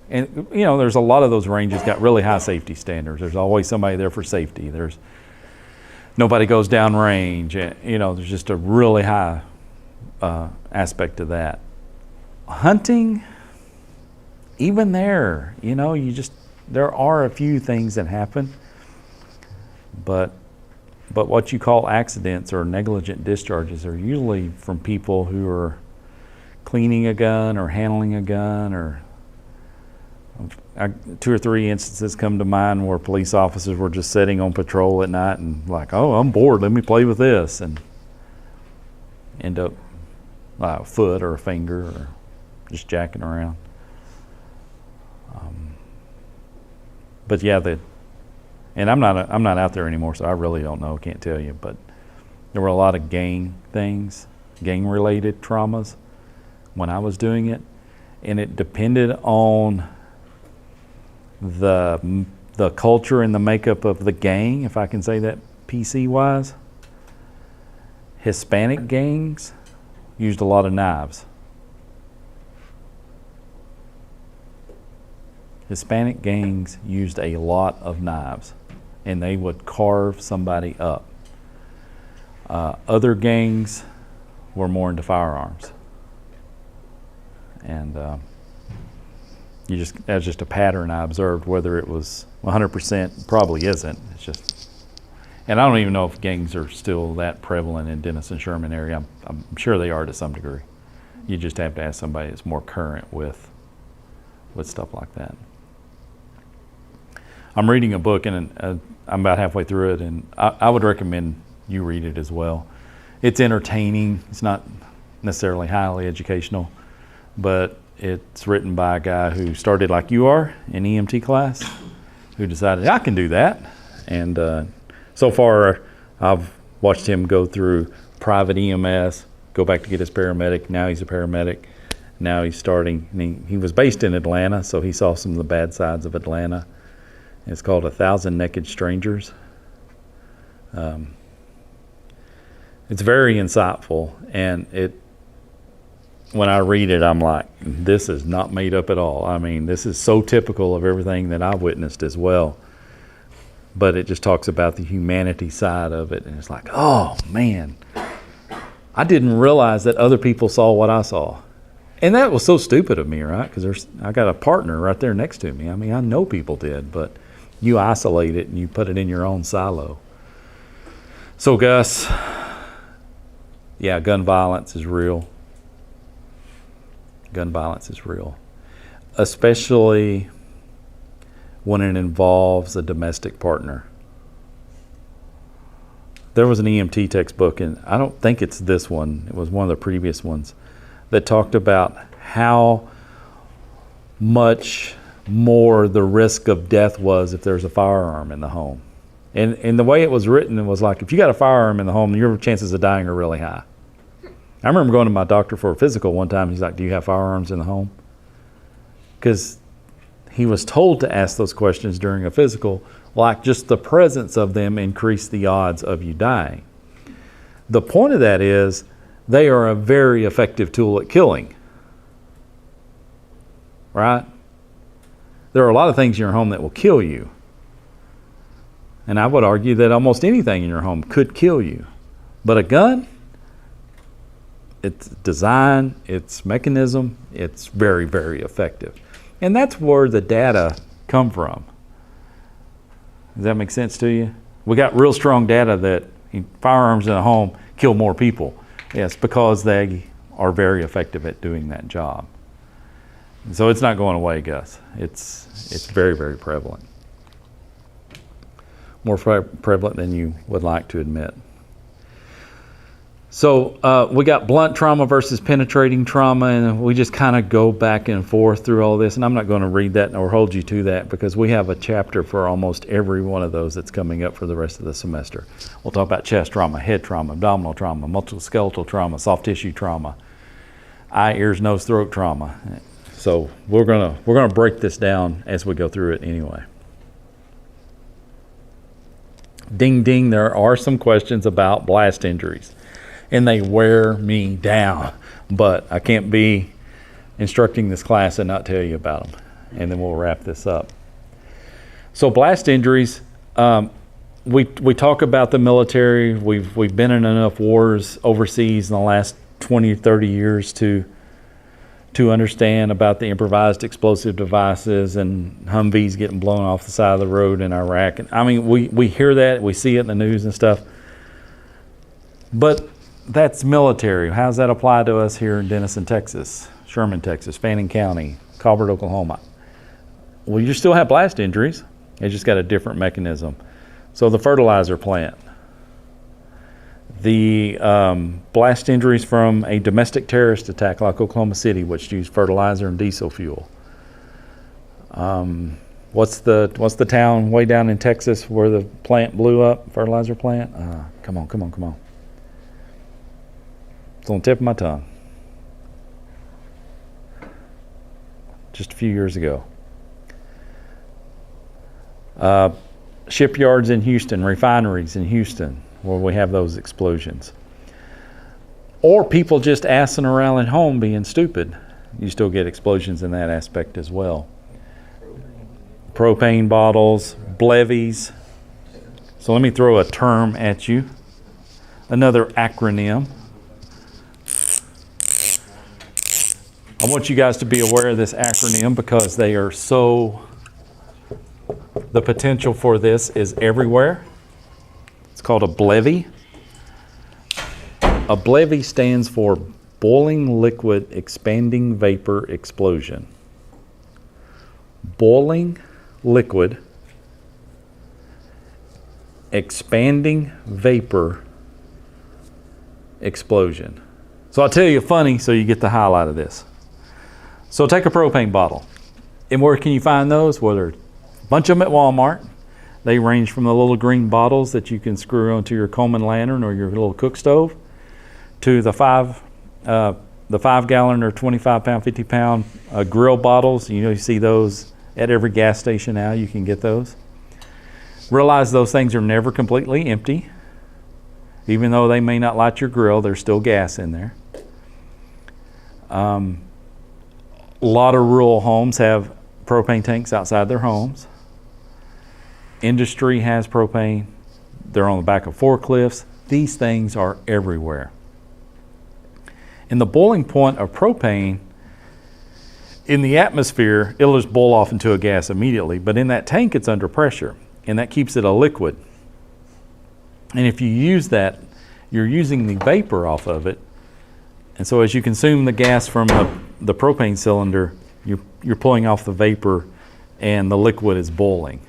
And, you know, there's a lot of those ranges got really high safety standards. There's always somebody there for safety. There's nobody goes down range. You know, there's just a really high aspect to that. Hunting, even there, you know, there are a few things that happen, but what you call accidents or negligent discharges are usually from people who are cleaning a gun or handling a gun, or 2 or 3 instances come to mind where police officers were just sitting on patrol at night and like, oh, I'm bored, let me play with this, and end up a foot or a finger or just jacking around. But yeah, and I'm not out there anymore, so I really don't know, can't tell you, but there were a lot of gang related traumas when I was doing it, and it depended on the culture and the makeup of the gang, if I can say that PC wise. Hispanic gangs used a lot of knives. Hispanic gangs used a lot of knives, and they would carve somebody up. Other gangs were more into firearms. And that's just a pattern I observed. Whether it was 100%, probably isn't. It's just, and I don't even know if gangs are still that prevalent in Denison Sherman area. I'm sure they are to some degree. You just have to ask somebody that's more current with stuff like that. I'm reading a book, and I'm about halfway through it, and I would recommend you read it as well. It's entertaining. It's not necessarily highly educational, but it's written by a guy who started like you are in EMT class, who decided, I can do that. And so far, I've watched him go through private EMS, go back to get his paramedic. Now he's a paramedic. Now he's starting, and he was based in Atlanta, so he saw some of the bad sides of Atlanta. It's called 1,000 Naked Strangers. It's very insightful, and when I read it, I'm like, this is not made up at all. I mean, this is so typical of everything that I've witnessed as well. But it just talks about the humanity side of it, and it's like, oh man, I didn't realize that other people saw what I saw. And that was so stupid of me, right? Because I got a partner right there next to me. I mean, I know people did, but you isolate it and you put it in your own silo. So Gus, yeah, gun violence is real. Gun violence is real, especially when it involves a domestic partner. There was an EMT textbook, and I don't think it's this one, it was one of the previous ones, that talked about how much more the risk of death was if there's a firearm in the home. And the way it was written, it was like, if you got a firearm in the home, your chances of dying are really high. I remember going to my doctor for a physical one time. He's like, do you have firearms in the home? Because he was told to ask those questions during a physical, like just the presence of them increased the odds of you dying. The point of that is they are a very effective tool at killing, right? There are a lot of things in your home that will kill you. And I would argue that almost anything in your home could kill you. But a gun, its design, its mechanism, it's very, very effective. And that's where the data come from. Does that make sense to you? We got real strong data that firearms in a home kill more people. Yes, because they are very effective at doing that job. And so it's not going away, Gus. It's very, very prevalent. More prevalent than you would like to admit. So we got blunt trauma versus penetrating trauma, and we just kind of go back and forth through all this. And I'm not going to read that or hold you to that because we have a chapter for almost every one of those that's coming up for the rest of the semester. We'll talk about chest trauma, head trauma, abdominal trauma, musculoskeletal trauma, soft tissue trauma, eye, ears, nose, throat trauma. So we're gonna break this down as we go through it anyway. Ding ding, there are some questions about blast injuries. And they wear me down, but I can't be instructing this class and not tell you about them. And then we'll wrap this up. So blast injuries, we talk about the military. We've been in enough wars overseas in the last 20, 30 years to understand about the improvised explosive devices and Humvees getting blown off the side of the road in Iraq. And I mean, we hear that, we see it in the news and stuff. But that's military. How does that apply to us here in Denison, Texas, Sherman, Texas, Fannin County, Colbert, Oklahoma? Well, you still have blast injuries. It's just got a different mechanism. So the fertilizer plant, the blast injuries from a domestic terrorist attack like Oklahoma City, which used fertilizer and diesel fuel. What's the town way down in Texas where the plant blew up, fertilizer plant? Come on. It's on the tip of my tongue. Just a few years ago. Shipyards in Houston, refineries in Houston, where we have those explosions. Or people just assing around at home being stupid. You still get explosions in that aspect as well. Propane bottles, blevies. So let me throw a term at you. Another acronym. I want you guys to be aware of this acronym because they are so, the potential for this is everywhere. It's called a BLEVE. A BLEVE stands for Boiling Liquid Expanding Vapor Explosion. Boiling Liquid Expanding Vapor Explosion. So I'll tell you funny so you get the highlight of this. So take a propane bottle. And where can you find those? Well, there are a bunch of them at Walmart. They range from the little green bottles that you can screw onto your Coleman lantern or your little cook stove to the 5 the 5 gallon or 25 pound, 50 pound grill bottles. You see those at every gas station now. You can get those. Realize those things are never completely empty. Even though they may not light your grill, there's still gas in there. A lot of rural homes have propane tanks outside their homes. Industry has propane. They're on the back of forklifts. These things are everywhere. And the boiling point of propane in the atmosphere, it'll just boil off into a gas immediately, but in that tank it's under pressure, and that keeps it a liquid. And if you use that, you're using the vapor off of it. And so as you consume the gas from the propane cylinder, you're pulling off the vapor and the liquid is boiling.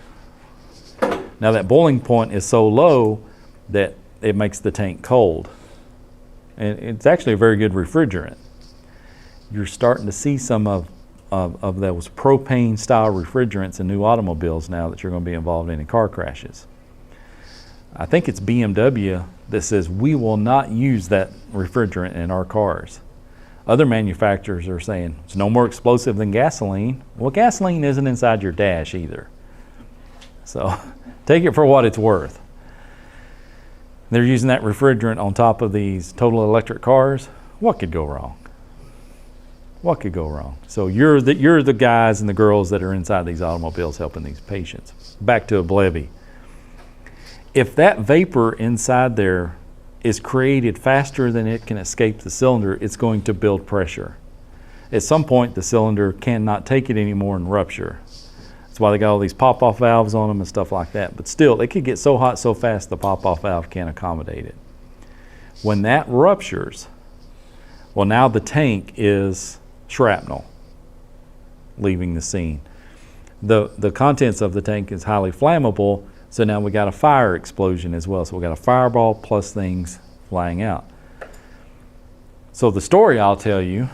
Now that boiling point is so low that it makes the tank cold. And it's actually a very good refrigerant. You're starting to see some of those propane style refrigerants in new automobiles now that you're going to be involved in car crashes. I think it's BMW that says we will not use that refrigerant in our cars. Other manufacturers are saying it's no more explosive than gasoline. Well, gasoline isn't inside your dash either. So take it for what it's worth. They're using that refrigerant on top of these total electric cars. What could go wrong? What could go wrong? So you're the guys and the girls that are inside these automobiles helping these patients. Back to oblivion. If that vapor inside there is created faster than it can escape the cylinder, it's going to build pressure. At some point, the cylinder cannot take it anymore and rupture. That's why they got all these pop-off valves on them and stuff like that. But still, it could get so hot so fast the pop-off valve can't accommodate it. When that ruptures, well, now the tank is shrapnel leaving the scene. The contents of the tank is highly flammable, so now we got a fire explosion as well. So we got a fireball plus things flying out. So the story I'll tell you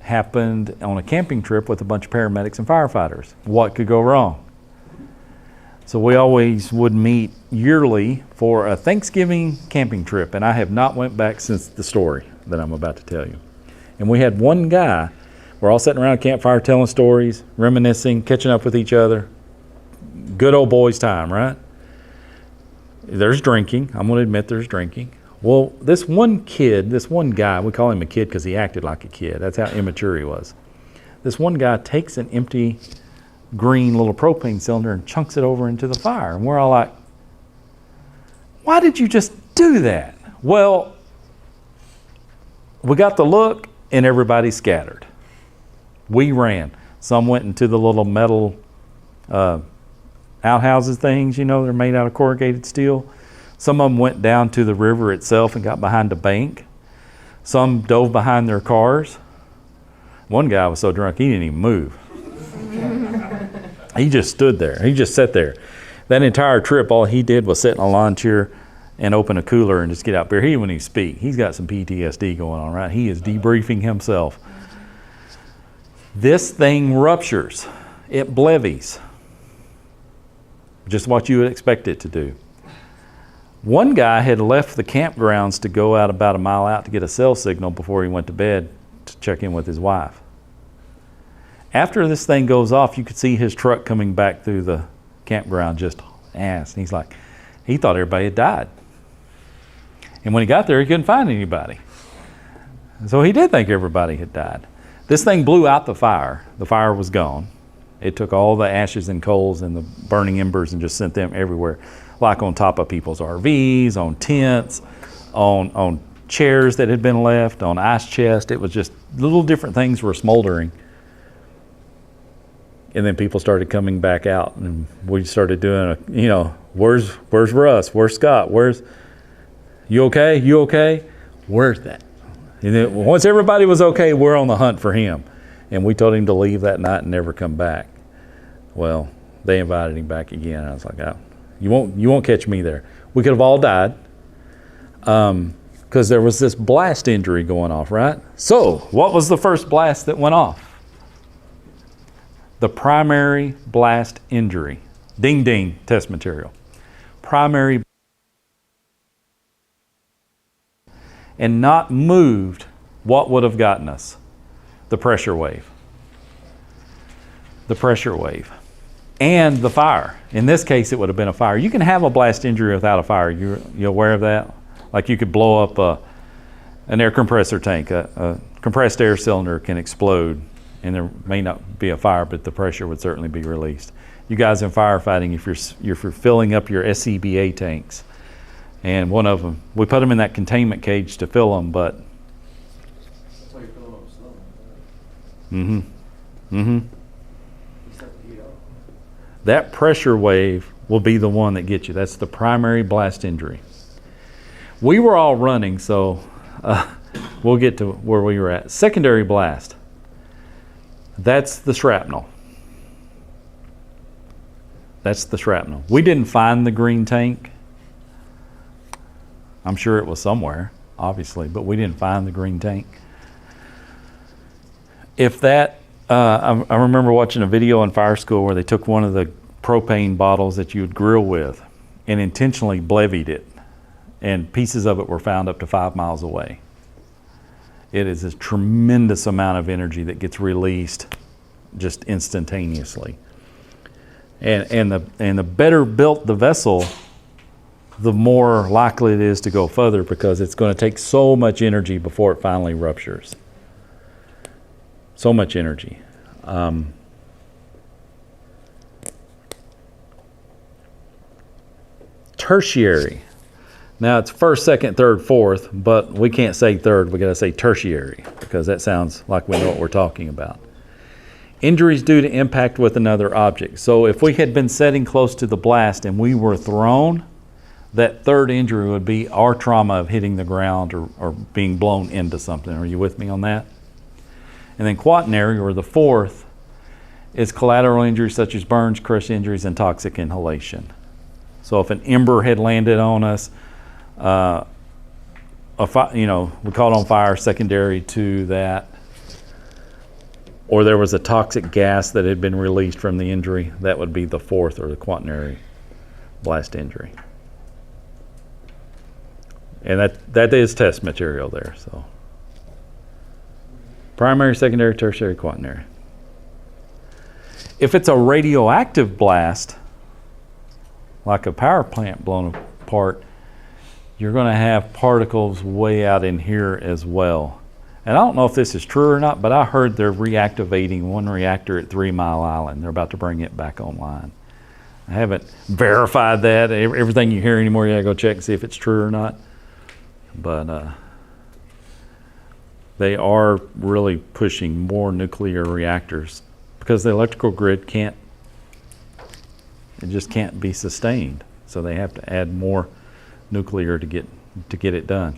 happened on a camping trip with a bunch of paramedics and firefighters. What could go wrong? So we always would meet yearly for a Thanksgiving camping trip, and I have not went back since the story that I'm about to tell you. And we had one guy, we're all sitting around a campfire telling stories, reminiscing, catching up with each other. Good old boys time, right? There's drinking. I'm going to admit there's drinking. Well, this one guy, we call him a kid because he acted like a kid. That's how immature he was. This one guy takes an empty green little propane cylinder and chunks it over into the fire. And we're all like, why did you just do that? Well, we got the look and everybody scattered. We ran. Some went into the little metal outhouses things, they're made out of corrugated steel. Some of them went down to the river itself and got behind a bank. Some dove behind their cars. One guy was so drunk he didn't even move. He just stood there. He just sat there. That entire trip, all he did was sit in a lawn chair and open a cooler and just get out there. He wouldn't even speak. He's got some PTSD going on, right? He is debriefing himself. This thing ruptures. It blevies. Just what you would expect it to do. One guy had left the campgrounds to go out about a mile out to get a cell signal before he went to bed to check in with his wife. After this thing goes off, you could see his truck coming back through the campground just ass. And he's like, he thought everybody had died. And when he got there, he couldn't find anybody. So he did think everybody had died. This thing blew out the fire. The fire was gone. It took all the ashes and coals and the burning embers and just sent them everywhere, like on top of people's RVs, on tents, on chairs that had been left, on ice chests. It was just little different things were smoldering. And then people started coming back out, and we started doing where's Russ? Where's Scott? You okay? You okay? Where's that? And then once everybody was okay, we're on the hunt for him. And we told him to leave that night and never come back. Well, they invited him back again. I was like, oh, you won't catch me there. We could have all died because there was this blast injury going off, right? So what was the first blast that went off? The primary blast injury. Ding, ding, test material. Primary and not moved what would have gotten us? The pressure wave. The pressure wave. And the fire. In this case, it would have been a fire. You can have a blast injury without a fire. You aware of that? Like you could blow up an air compressor tank. A compressed air cylinder can explode, and there may not be a fire, but the pressure would certainly be released. You guys in firefighting, if you're filling up your SCBA tanks, and one of them, we put them in that containment cage to fill them, but That's why you're filling up with that pressure wave will be the one that gets you. That's the primary blast injury. We were all running, so we'll get to where we were at. Secondary blast. That's the shrapnel. That's the shrapnel. We didn't find the green tank. I'm sure it was somewhere, obviously, but we didn't find the green tank. If that, I remember watching a video in fire school where they took one of the propane bottles that you would grill with and intentionally blevied it, and pieces of it were found up to 5 miles away. It is a tremendous amount of energy that gets released just instantaneously. And the better built the vessel, the more likely it is to go further, because it's going to take so much energy before it finally ruptures. So much energy. Tertiary. Now it's first, second, third, fourth, but we can't say third. We got to say tertiary, because that sounds like we know what we're talking about. Injuries due to impact with another object. So if we had been sitting close to the blast and we were thrown, that third injury would be our trauma of hitting the ground or being blown into something. Are you with me on that? And then quaternary, or the fourth, is collateral injuries such as burns, crush injuries, and toxic inhalation. So if an ember had landed on us, we caught on fire secondary to that, or there was a toxic gas that had been released from the injury, that would be the fourth, or the quaternary blast injury. And that is test material there. So primary, secondary, tertiary, quaternary. If it's a radioactive blast, like a power plant blown apart, you're going to have particles way out in here as well. And I don't know if this is true or not, but I heard they're reactivating one reactor at 3 Mile Island. They're about to bring it back online. I haven't verified that. Everything you hear anymore, you gotta go check and see if it's true or not. But they are really pushing more nuclear reactors because the electrical grid just can't be sustained. So they have to add more nuclear to get it done.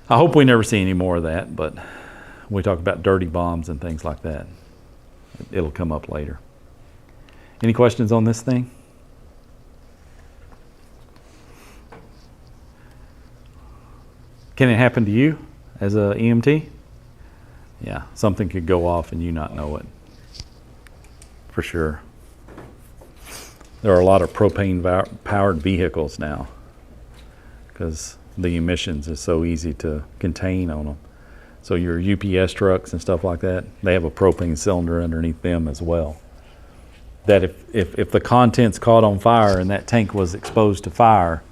I hope we never see any more of that, but we talk about dirty bombs and things like that. It'll come up later. Any questions on this thing? Can it happen to you as a EMT? Yeah, something could go off and you not know it. For sure. There are a lot of propane-powered vehicles now because the emissions is so easy to contain on them. So your UPS trucks and stuff like that, they have a propane cylinder underneath them as well. That if the contents caught on fire and that tank was exposed to fire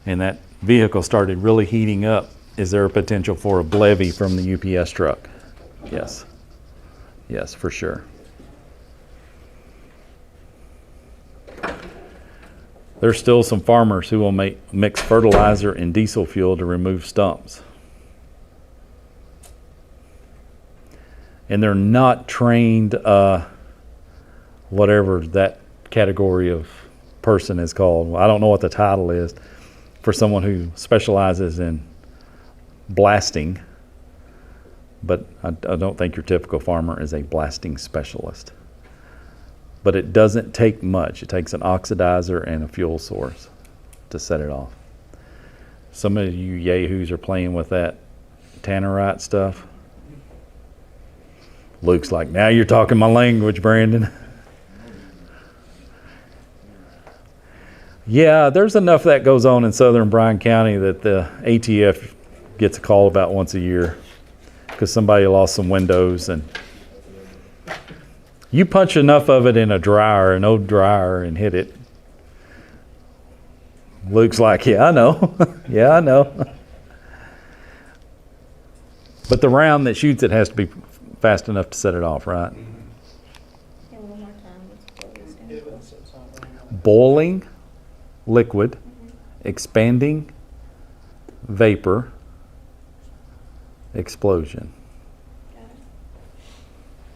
and that vehicle started really heating up, is there a potential for a blevy from the UPS truck? Yes. Yes, for sure. There's still some farmers who will mix fertilizer and diesel fuel to remove stumps. And they're not trained, whatever that category of person is called. I don't know what the title is for someone who specializes in blasting, but I don't think your typical farmer is a blasting specialist. But it doesn't take much. It takes an oxidizer and a fuel source to set it off. Some of you yahoos are playing with that tannerite stuff. Luke's like, now you're talking my language, Brandon. Yeah, there's enough that goes on in southern Bryan County that the ATF gets a call about once a year because somebody lost some windows, and you punch enough of it in a dryer, an old dryer, and hit it. Luke's like, yeah, I know. Yeah, I know. But the round that shoots it has to be fast enough to set it off, right? Yeah, one more time. Let's blow this down. Boiling liquid, expanding vapor, explosion. Got it.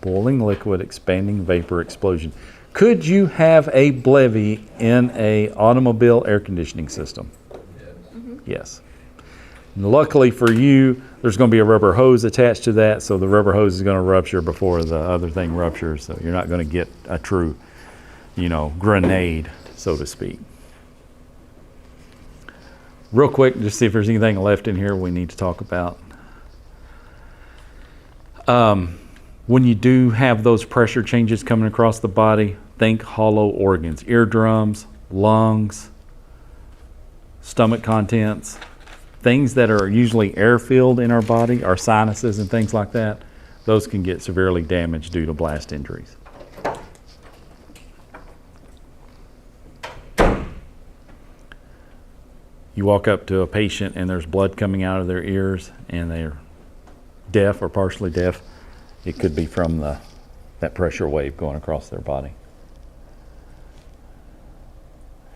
Boiling liquid, expanding vapor, explosion. Could you have a BLEVE in a automobile air conditioning system? Yes. And luckily for you, there's going to be a rubber hose attached to that, so the rubber hose is going to rupture before the other thing ruptures, so you're not going to get a true, grenade, so to speak. Real quick, just see if there's anything left in here we need to talk about. When you do have those pressure changes coming across the body, think hollow organs, eardrums, lungs, stomach contents, things that are usually air-filled in our body, our sinuses and things like that. Those can get severely damaged due to blast injuries. You walk up to a patient and there's blood coming out of their ears and they're deaf or partially deaf. It could be from that pressure wave going across their body.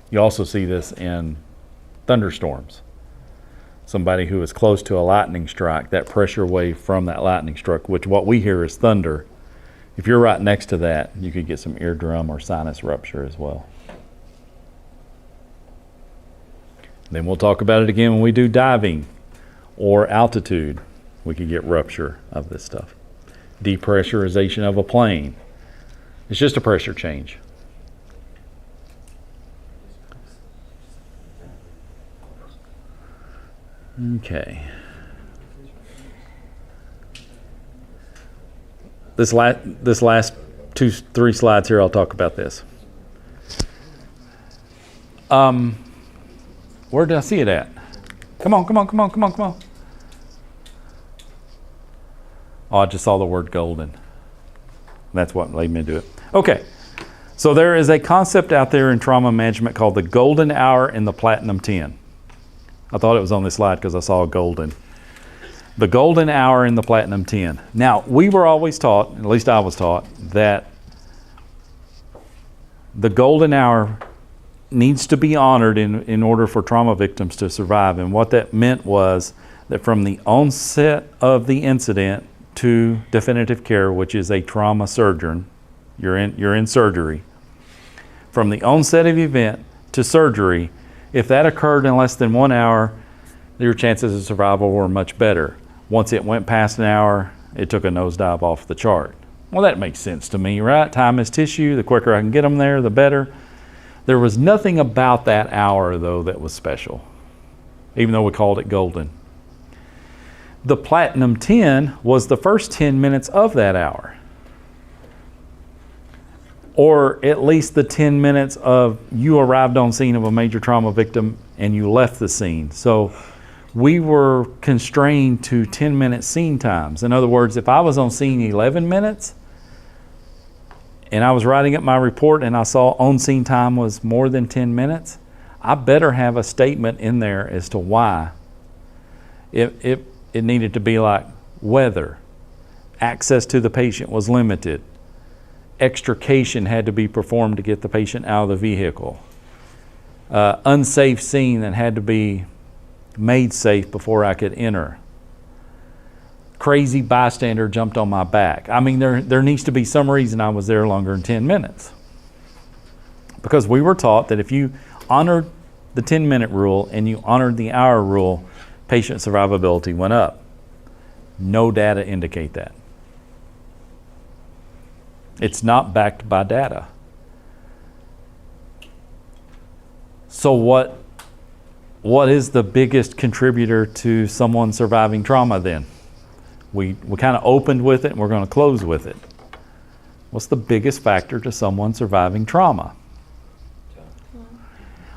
You also see this in thunderstorms. Somebody who is close to a lightning strike, that pressure wave from that lightning strike, which what we hear is thunder. If you're right next to that, you could get some eardrum or sinus rupture as well. Then we'll talk about it again when we do diving or altitude. We could get rupture of this stuff. Depressurization of a plane. It's just a pressure change. Okay. This last 2-3 slides here, I'll talk about this. Where did I see it at? Come on. Oh, I just saw the word golden. That's what made me do it. Okay, so there is a concept out there in trauma management called the golden hour and the platinum 10. I thought it was on this slide because I saw a golden. The golden hour and the platinum 10. Now, we were always taught, at least I was taught, that the golden hour needs to be honored in order for trauma victims to survive. And what that meant was that from the onset of the incident to definitive care, which is a trauma surgeon, you're in surgery. From the onset of the event to surgery, if that occurred in less than 1 hour, your chances of survival were much better. Once it went past an hour, it took a nosedive off the chart. Well, that makes sense to me, right? Time is tissue. The quicker I can get them there, the better. There was nothing about that hour, though, that was special, even though we called it golden. The platinum 10 was the first 10 minutes of that hour, or at least the 10 minutes of you arrived on scene of a major trauma victim and you left the scene. So we were constrained to 10-minute scene times. In other words, if I was on scene 11 minutes and I was writing up my report and I saw on scene time was more than 10 minutes, I better have a statement in there as to why. It needed to be like weather, access to the patient was limited, extrication had to be performed to get the patient out of the vehicle, unsafe scene that had to be made safe before I could enter, crazy bystander jumped on my back. I mean, there needs to be some reason I was there longer than 10 minutes. Because we were taught that if you honored the 10-minute rule and you honored the hour rule, patient survivability went up. No data indicate that. It's not backed by data. So what is the biggest contributor to someone surviving trauma then? We kind of opened with it and we're going to close with it. What's the biggest factor to someone surviving trauma?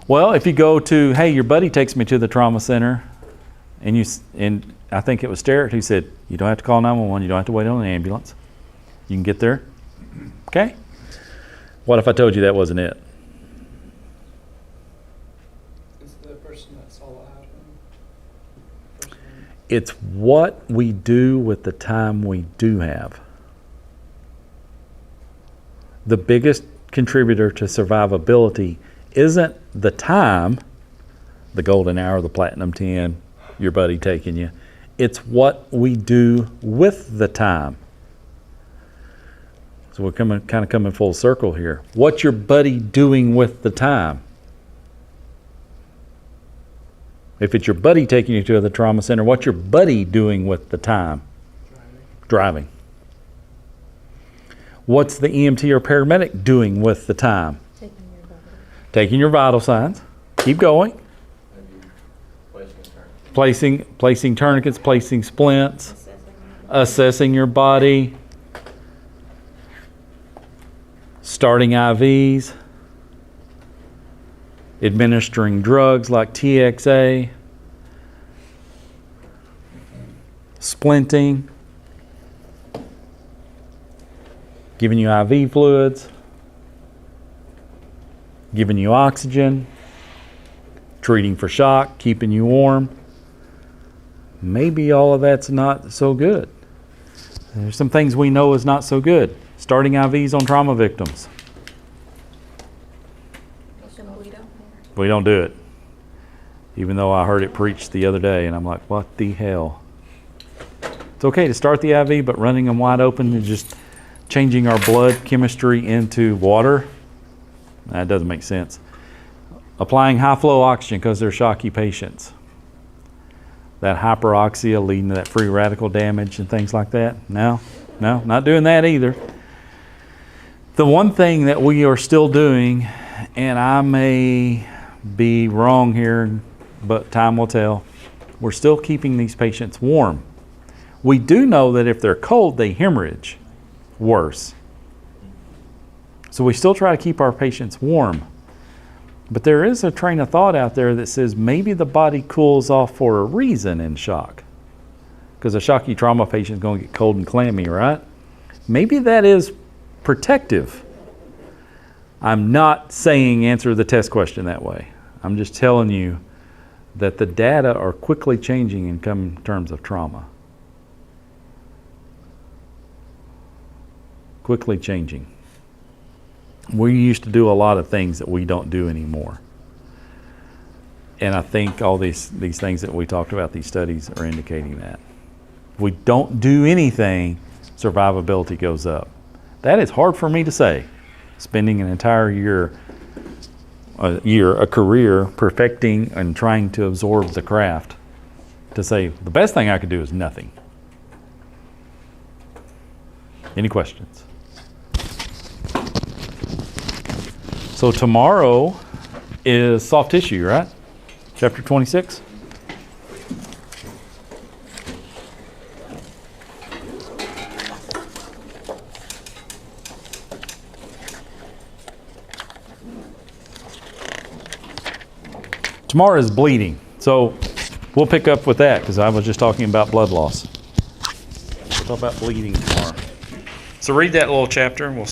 Well, if you go to, hey, your buddy takes me to the trauma center, and I think it was Sterrett who said, you don't have to call 911, you don't have to wait on an ambulance. You can get there. Okay? What if I told you that wasn't it? It's the person that saw what happened. Person- It's what we do with the time we do have. The biggest contributor to survivability isn't the time, the golden hour, the platinum 10, your buddy taking you. It's what we do with the time. So we're kind of coming full circle here. What's your buddy doing with the time? If it's your buddy taking you to the trauma center, what's your buddy doing with the time? Driving. What's the EMT or paramedic doing with the time? Taking your body. Taking your vital signs. Keep going. Maybe placing a turn. Placing tourniquets, placing splints, assessing your body, starting IVs, administering drugs like TXA, splinting, giving you IV fluids, giving you oxygen, treating for shock, keeping you warm. Maybe all of that's not so good. There's some things we know is not so good. Starting IVs on trauma victims. Then we don't. We don't do it. Even though I heard it preached the other day and I'm like, what the hell? It's okay to start the IV, but running them wide open and just changing our blood chemistry into water, that doesn't make sense. Applying high flow oxygen because they're shocky patients. That hyperoxia leading to that free radical damage and things like that. No, not doing that either. The one thing that we are still doing, and I may be wrong here, but time will tell, we're still keeping these patients warm. We do know that if they're cold, they hemorrhage worse. So we still try to keep our patients warm. But there is a train of thought out there that says maybe the body cools off for a reason in shock. Because a shocky trauma patient is going to get cold and clammy, right? Maybe that is protective. I'm not saying answer the test question that way. I'm just telling you that the data are quickly changing in terms of trauma. Quickly changing. We used to do a lot of things that we don't do anymore. And I think all these things that we talked about, these studies are indicating that. If we don't do anything, survivability goes up. That is hard for me to say. Spending an entire a career perfecting and trying to absorb the craft, to say the best thing I could do is nothing. Any questions? So tomorrow is soft tissue, right? Chapter 26. Tomorrow is bleeding. So we'll pick up with that because I was just talking about blood loss. We'll talk about bleeding tomorrow. So read that little chapter and we'll